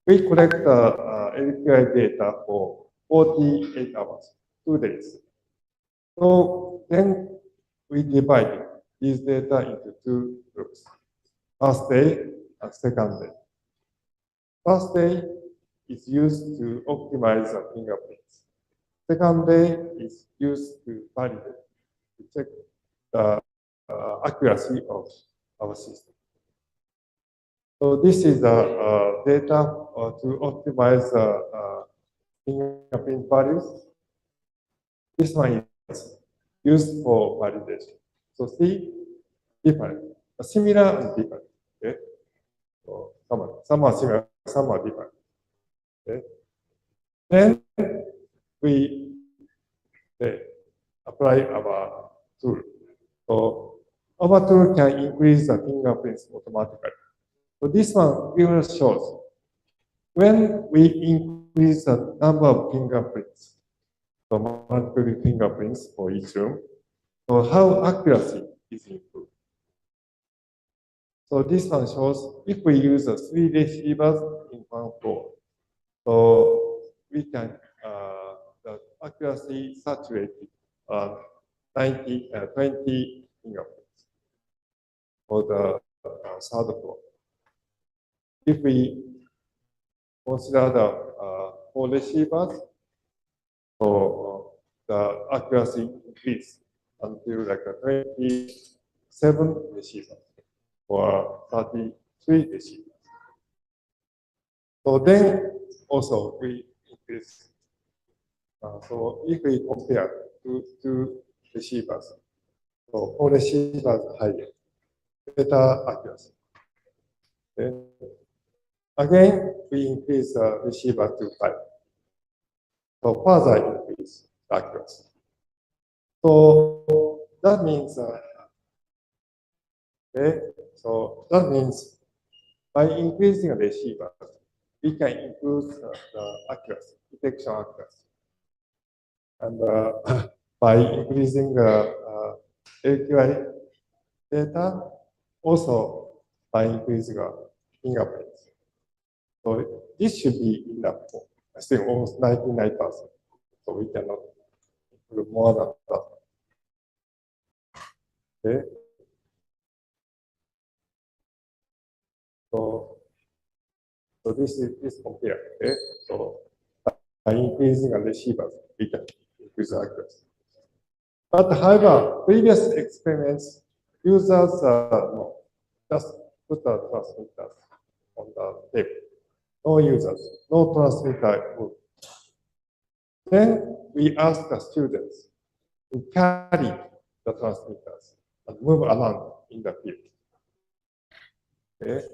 We collect the LQI data for 48 hours, 2 days. So then we divide these data into 2 groups. First day and second day. First day is used to optimize the fingerprints. Second day is used to validate, to check the accuracy of our system. So this is the data to optimize fingerprint values. This one is used for validation. So see, different, similar and different. Okay, so some are similar, some are different. Okay, then we apply our tool. So our tool can increase the fingerprints automatically. So this one clearly shows when we increase the number of fingerprints, so multiple fingerprints for each room, so how accuracy is improved. So this one shows if we use 3 receivers in 1 floor, so we can the accuracy saturated 20 fingerprints for the 3rd floor. If we consider the 4 receivers, so the accuracy increase until like 27 receivers or 33 receivers. So then also we increase. So if we compare two receivers, so 4 receivers higher, better accuracy. Then again, we increase the receiver to 5. So further increase the accuracy. So that means, so that means by increasing the receiver, we can improve the accuracy, detection accuracy. And by increasing the AQI data, also by increasing fingerprints. So this should be enough for, I think, almost 99%. So we cannot improve more than that. Okay. So this compare. Okay. So by increasing the receivers, we can increase the accuracy. But however, previous experiments, users no, just put the transmitters on the tape. No users, no transmitter move. Then we ask the students to carry the transmitters and move around in the field. Okay,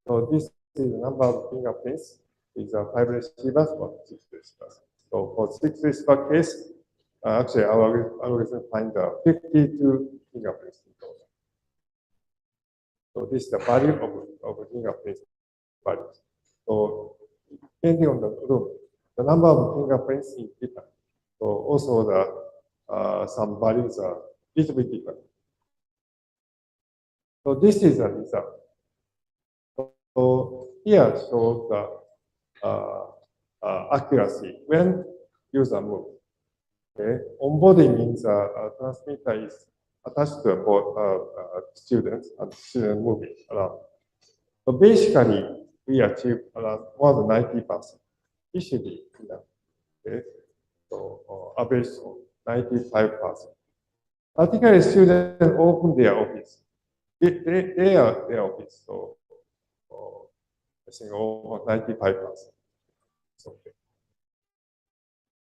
so this is the number of fingerprints with 5 receivers or 6 receivers. So for 6 receiver case, actually our algorithm find 52 fingerprints in total. So this is the value of fingerprint values. So depending on the room, the number of fingerprints is different. So also the some values are little bit different. So this is a result. So here shows the accuracy when user moves. Okay, onboarding means a transmitter is attached to a board, students and student moving around. So basically, we achieve around more than 90%. It should be enough. Okay, so average of 95%. Particularly, students open their office. They are their office, so I think almost 95%. Okay.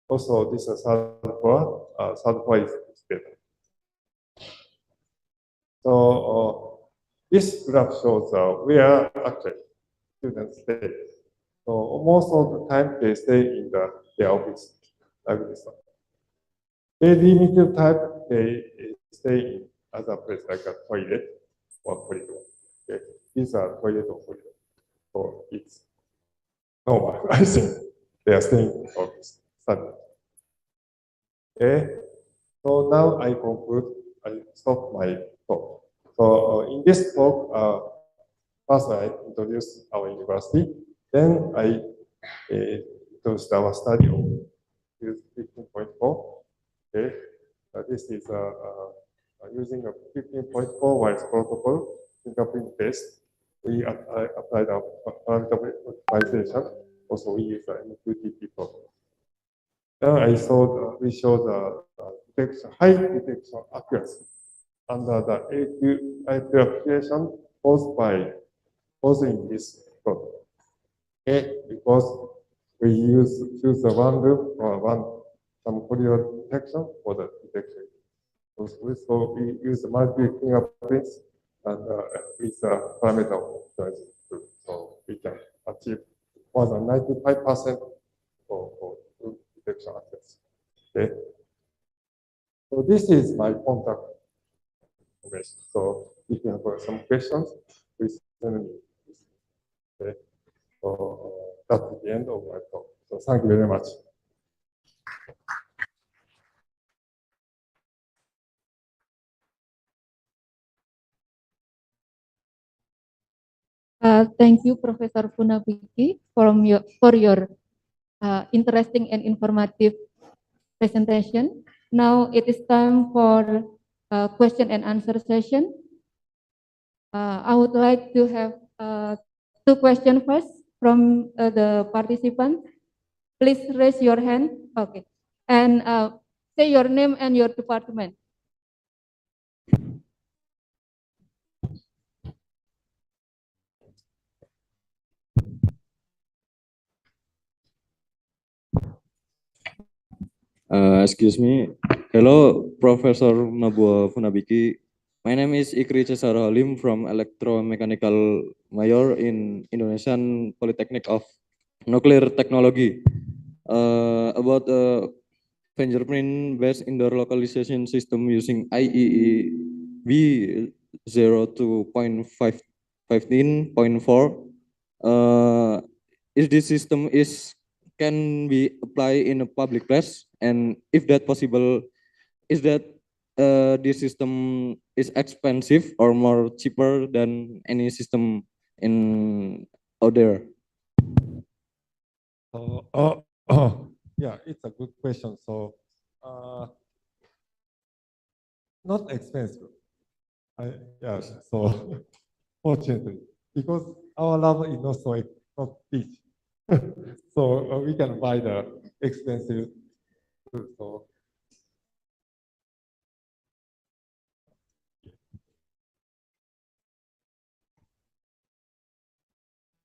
Also, this is third floor. Third floor is better. So this graph shows where actually students stay. So most of the time they stay in their office, like this one. They limited time they stay in other place like a toilet or corridor. Okay. These are toilet or corridor. So it's normal. I think they are staying in office. Okay. So now I conclude. I stop my talk. So in this talk, first I introduce our university. Then I introduce our study of 15.4. Okay. This is using a 15.4 wireless protocol fingerprint based. We applied our parameter optimization. Also, we use the MQTT protocol. Then we showed the high detection accuracy under the AQ application caused in this protocol. Okay, because we choose the one room or some corridor detection for the detection. So we use the multiple fingerprints and with the parameter optimization tool. So we can achieve more than 95% for detection accuracy. Okay. So this is my contact information. So if you have some questions, please send me. Okay. So that's the end of my talk. So thank you very much. Thank you, Professor Funabiki, for your interesting and informative presentation. Now it is time for question and answer session. I would like to have two questions first from the participants. Please raise your hand. Okay. And say your name and your department. Excuse me. Hello, Professor Nobuo Funabiki. My name is Ikri Cesar Halim from Electromechanical Major in Indonesian Polytechnic of Nuclear Technology. About fingerprint-based indoor localization system using IEEE V02.15.4. Is this system can be applied in a public place, and if that possible, is that this system is expensive or more cheaper than any system in out there? Yeah, it's a good question. So, not expensive. Yeah, so fortunately, because our lab is not big, so we can buy the expensive. So,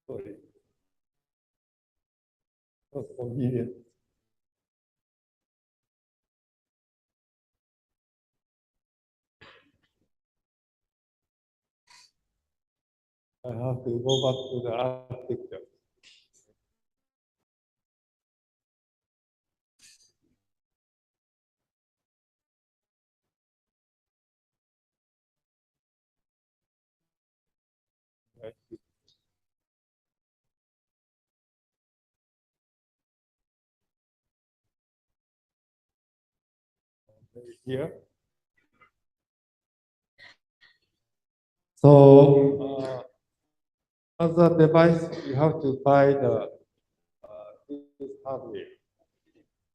sorry, not convenient. I have to go back to the architecture. Here. So as a device, you have to buy the this hardware,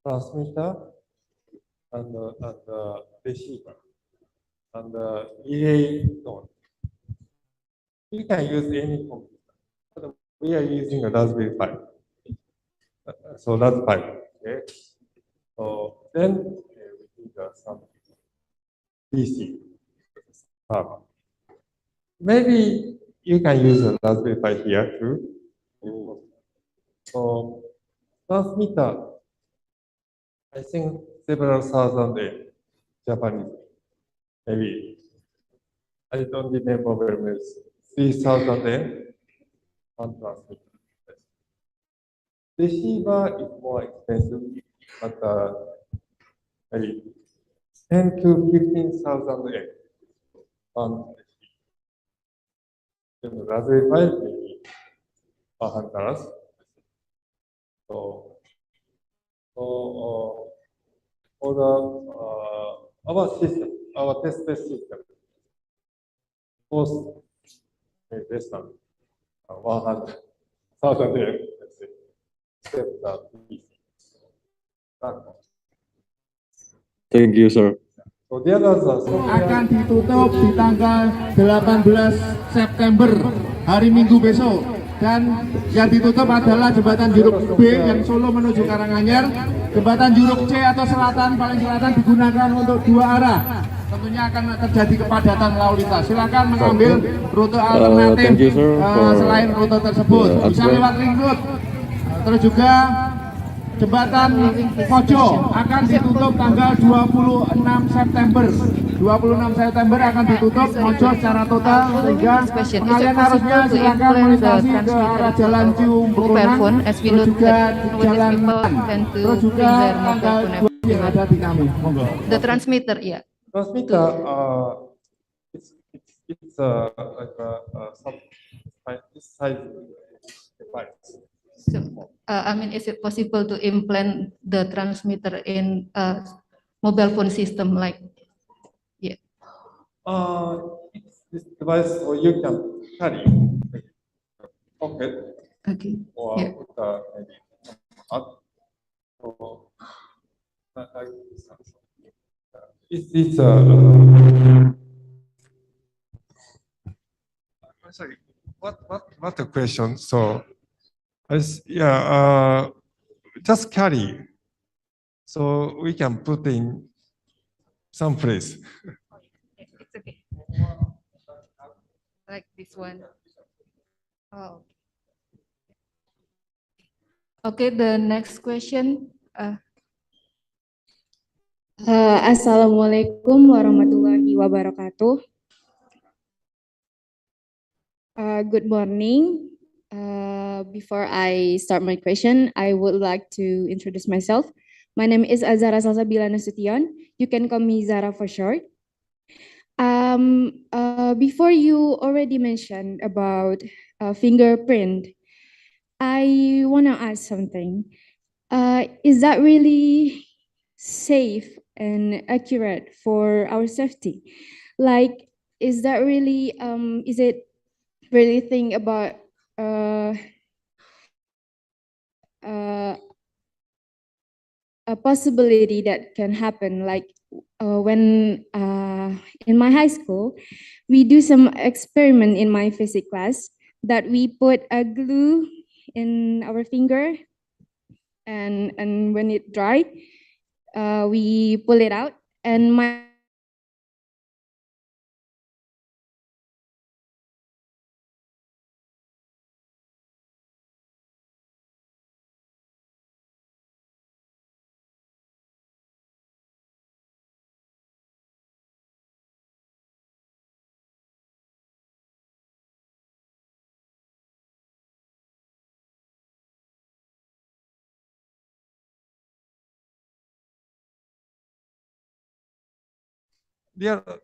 transmitter, and receiver, and relay node. You can use any computer. But we are using a Raspberry Pi. So that's fine. Okay. So then we need some PC server. Maybe you can use a Raspberry Pi here too. So transmitter, I think several thousand yen, Japanese, maybe. I don't remember very much. 3,000 yen on transmitter. Receiver is more expensive, but maybe 10 to 15,000 yen on the Raspberry Pi, maybe $100. So, for our system, our test-based system, both less than 100,000 yen, let's say, except the PC. Thank you, sir. So the others are akan ditutup di tanggal 18 September hari Minggu besok, dan yang ditutup adalah jembatan Juruk B yang Solo menuju Karanganyar. Jembatan Juruk C atau selatan paling selatan digunakan untuk dua arah. Tentunya akan terjadi kepadatan lalu lintas. Silakan mengambil rute alternatif selain rute tersebut. Bisa lewat ring road. Terus juga jembatan Mojo akan ditutup tanggal 26 September. 26 September akan ditutup Mojo secara total, sehingga pengalian arusnya silakan melintasi ke arah Jalan Cium Bukunan, terus juga Jalan terus juga tanggal 2 yang ada di kami. Monggo. The transmitter, yeah. Transmitter, it's like some size device. So, I mean, is it possible to implant the transmitter in a mobile phone system like, yeah? It's this device, or you can carry pocket, Okay. or Yeah. put maybe up, or like this. It's sorry. What the question? So, just carry. So we can put in some place. It's okay. Like this one. Oh. Okay, the next question. Assalamualaikum warahmatullahi wabarakatuh. Good morning. Before I start my question, I would like to introduce myself. My name is Azara Salsabila Nasution. You can call me Zara for short. Before you already mentioned about fingerprint, I want to ask something. Is that really safe and accurate for our safety? Like, is that really, is it really thing about a possibility that can happen? Like when in my high school, we do some experiment in my physics class that we put a glue in our finger, and when it dry, we pull it out, and my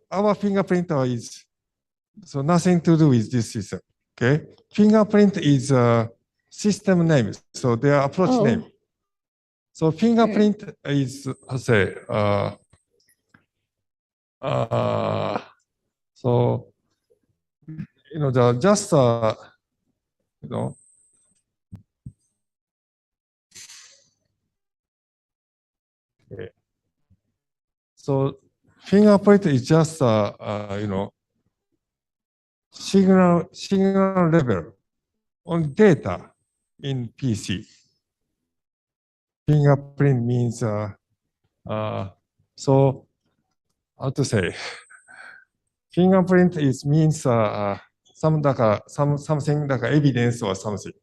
Our fingerprinter is so nothing to do with this system. Okay, fingerprint is a system name, so their approach Oh. name. So fingerprint is, say, so just okay. So fingerprint is just signal level on data in PC. Fingerprint means so how to say, fingerprint means something like evidence or something.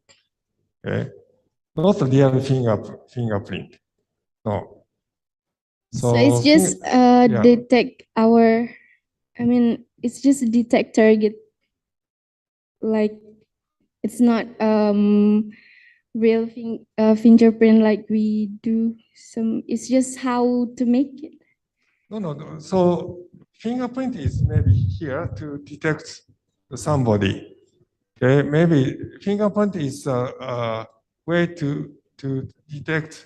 Okay, not real fingerprint. No. So it's just detect our. I mean, it's just detect target. Like, it's not real fingerprint like we do some. It's just how to make it. No. So fingerprint is maybe here to detect somebody. Okay, maybe fingerprint is a way to detect.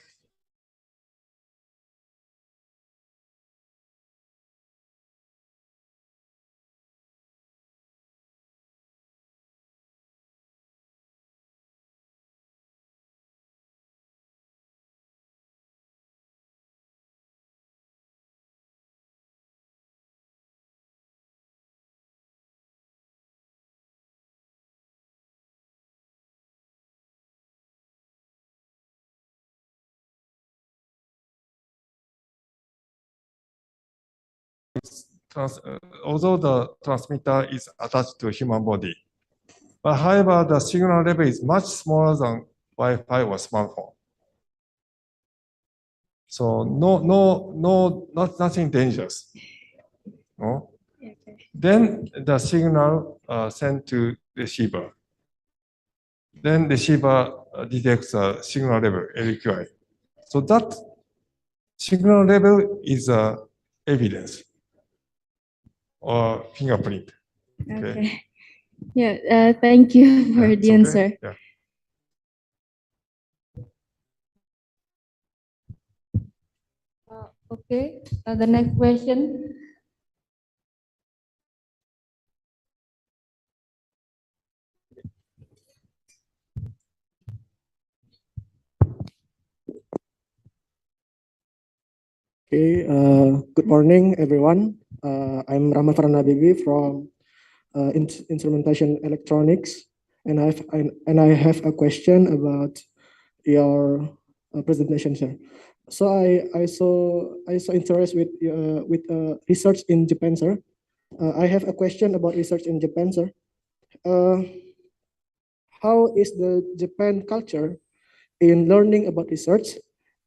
Although the transmitter is attached to a human body, but however, the signal level is much smaller than Wi-Fi or smartphone. So nothing dangerous. No. Then the signal sent to receiver. Then receiver detects a signal level LQI. So that signal level is evidence or fingerprint. Okay. Yeah. Thank you for the answer. Yeah. Okay. The next question. Okay, good morning, everyone. I'm Rahman Funabiki from Instrumentation Electronics, and I have a question about your presentation, sir. So I saw interest with research in Japan, sir. I have a question about research in Japan, sir. How is the Japan culture in learning about research?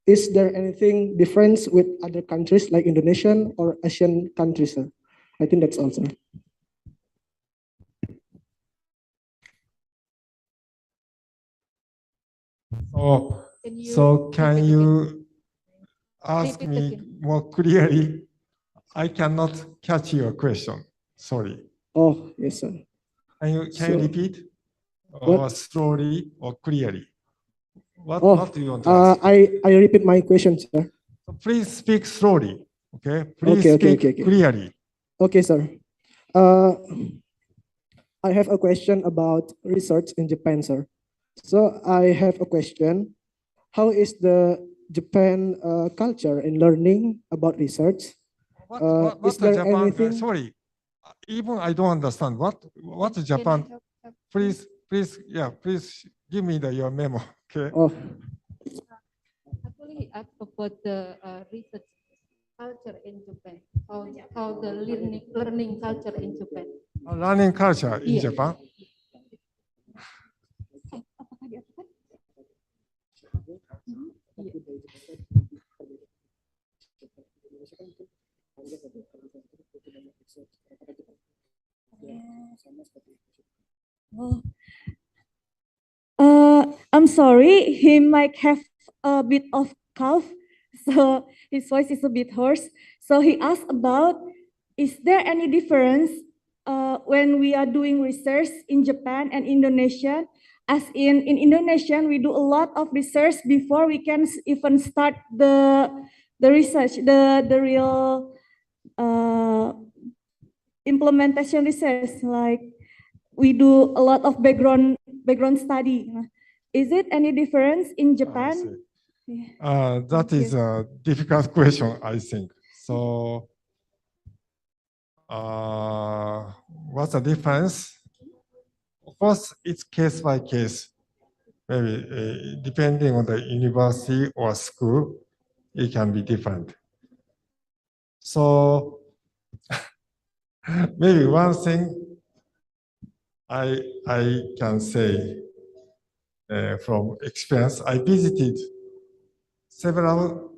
Is there anything different with other countries like Indonesian or Asian countries, sir? I think that's all, sir. So can you ask me more clearly? I cannot catch your question. Sorry. Oh, yes, sir. Can you repeat? Or slowly or clearly? What do you want to ask? I repeat my question, sir. So please speak slowly. Okay. Please speak clearly. Okay, sir. I have a question about research in Japan, sir. So I have a question. How is the Japan culture in learning about research? Is there Japan? anything? Sorry, even I don't understand. What Japan? Please, give me your memo. Okay. Oh. Actually, he asked about the research culture in Japan. How the learning culture in Japan. Learning culture in Japan. I'm sorry, he might have a bit of cough, so his voice is a bit hoarse. So he asked about, is there any difference when we are doing research in Japan and Indonesia, as in Indonesian, we do a lot of research before we can even start the research, the real implementation research. Like we do a lot of background study. Is it any difference in Japan? That is a difficult question, I think. So, what's the difference? Of course, it's case by case. Maybe depending on the university or school, it can be different. So, maybe one thing I can say from experience, I visited several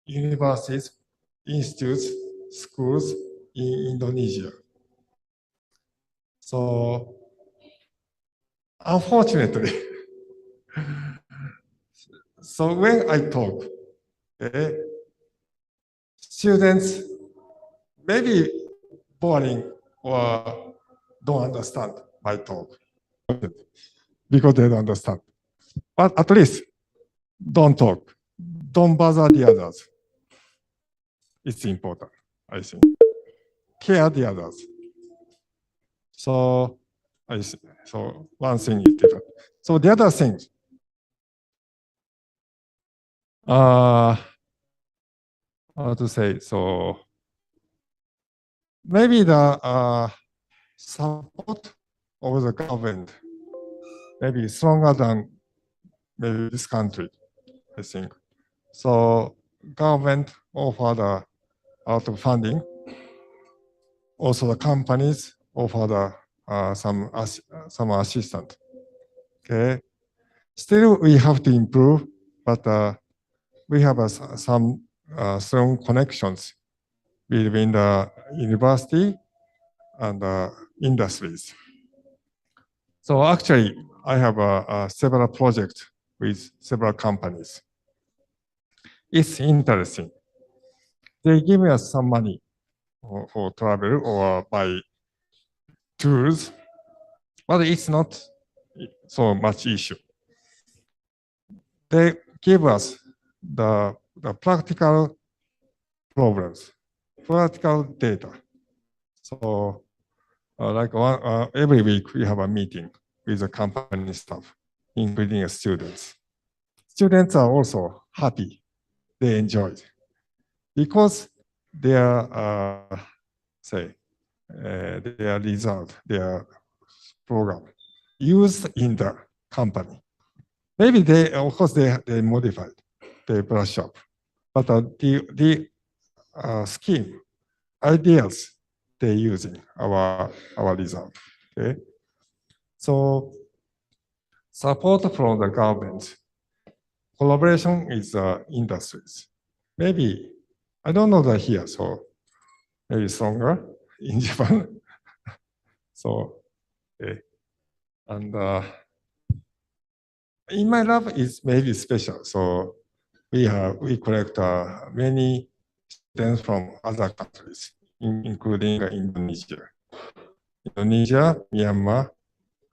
universities, institutes, schools in Indonesia. So, unfortunately, so when I talk, students maybe boring or don't understand my talk because they don't understand. But at least don't talk. Don't bother the others. It's important, I think. Care the others. So, so one thing is different. So the other things, how to say, so maybe the support of the government maybe stronger than maybe this country, I think. So government offer the out of funding. Also the companies offer the some assistance. Okay. Still we have to improve, but we have some strong connections between the university and industries. So actually, I have several projects with several companies. It's interesting. They give us some money for travel or buy tools, but it's not so much issue. They give us the practical problems, practical data. So like every week we have a meeting with the company staff, including students. Students are also happy. They enjoy it because their their result, their program used in the company. Maybe they, of course, they modified, they brush up, but the scheme, ideas they're using our result. Okay, so support from the government, collaboration with industries. Maybe I don't know that here, so maybe stronger in Japan. So, okay. And in my lab is maybe special. So we collect many students from other countries, including Indonesia, Myanmar,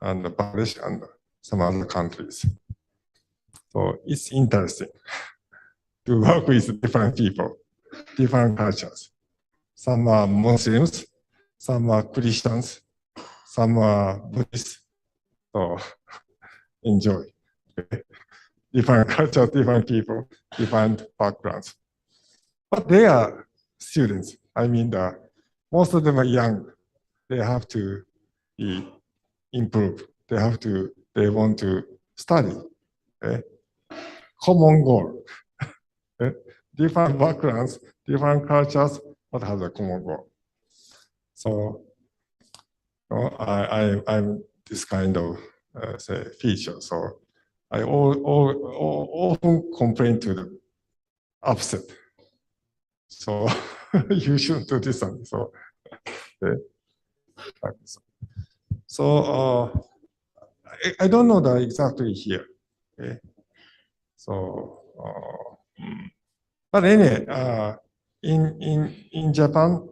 and Bangladesh, and some other countries. So it's interesting to work with different people, different cultures. Some are Muslims, some are Christians, some are Buddhists. So enjoy. Okay. Different cultures, different people, different backgrounds. But they are students. I mean, most of them are young. They have to be improved. They want to study. Okay. Common goal. Okay. Different backgrounds, different cultures, but have a common goal. So I'm this kind of feature. So I often complain to the upset. So you should do this one. So, okay. So I don't know that exactly here. Okay. So, but anyway, in Japan,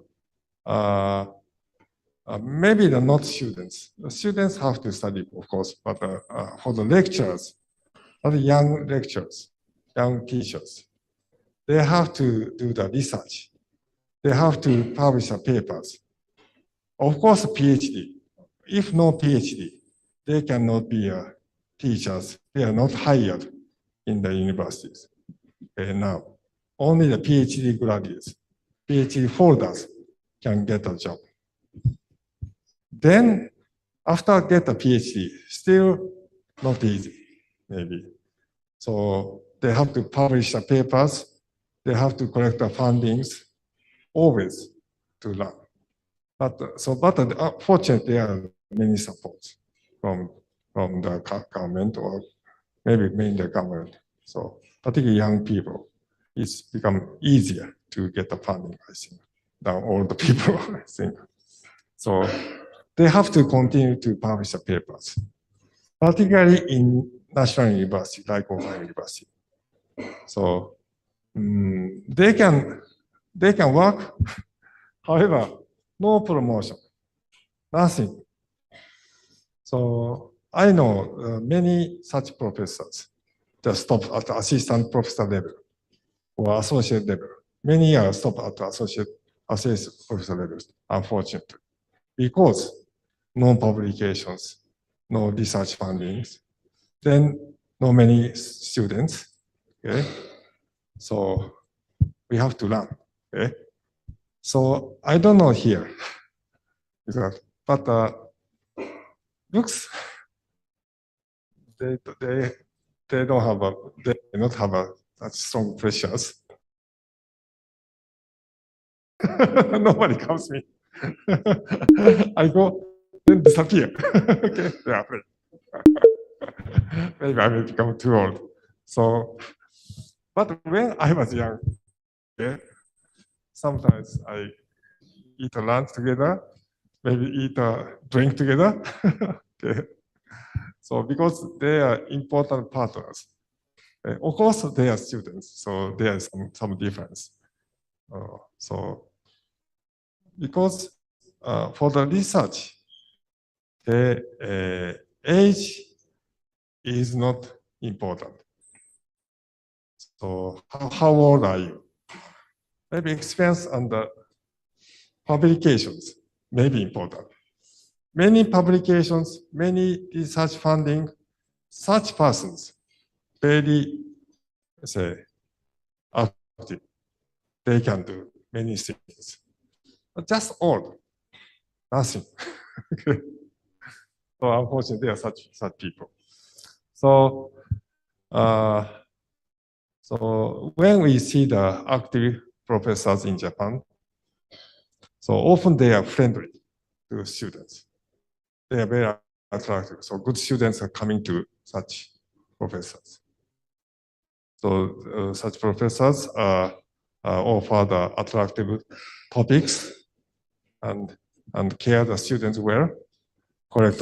maybe they're not students. The students have to study, of course, but for the lecturers, the young lecturers, young teachers, they have to do the research. They have to publish the papers. Of course, PhD. If no PhD, they cannot be teachers. They are not hired in the universities. Now, only the PhD graduates, PhD holders can get a job. Then, after get a PhD, still not easy, maybe. So they have to publish the papers. They have to collect the fundings, always to learn. But fortunately, there are many supports from the government or maybe mainly the government. So particularly young people, it's become easier to get the funding, I think, than all the people, I think. So they have to continue to publish the papers, particularly in national university, like Okayama University. So they can work, however, no promotion, nothing. So I know many such professors that stop at assistant professor level or associate level. Many are stop at associate professor levels, unfortunately, because no publications, no research fundings, then no many students. Okay, so we have to learn. Okay, so I don't know here, but looks they don't have they do not have such strong pressures. Nobody comes me. I go, then disappear. Okay, yeah, maybe I will become too old. So, but when I was young, okay, sometimes I eat a lunch together, maybe eat a drink together. Okay. So because they are important partners, of course they are students, so there is some difference. So because for the research, the age is not important. So how old are you? Maybe experience and publications may be important. Many publications, many research funding, such persons very, say, active. They can do many things. But just old, nothing. Okay. So unfortunately, there are such people. So, so when we see the active professors in Japan, so often they are friendly to students. They are very attractive. So good students are coming to such professors. So such professors offer the attractive topics and care the students well, correct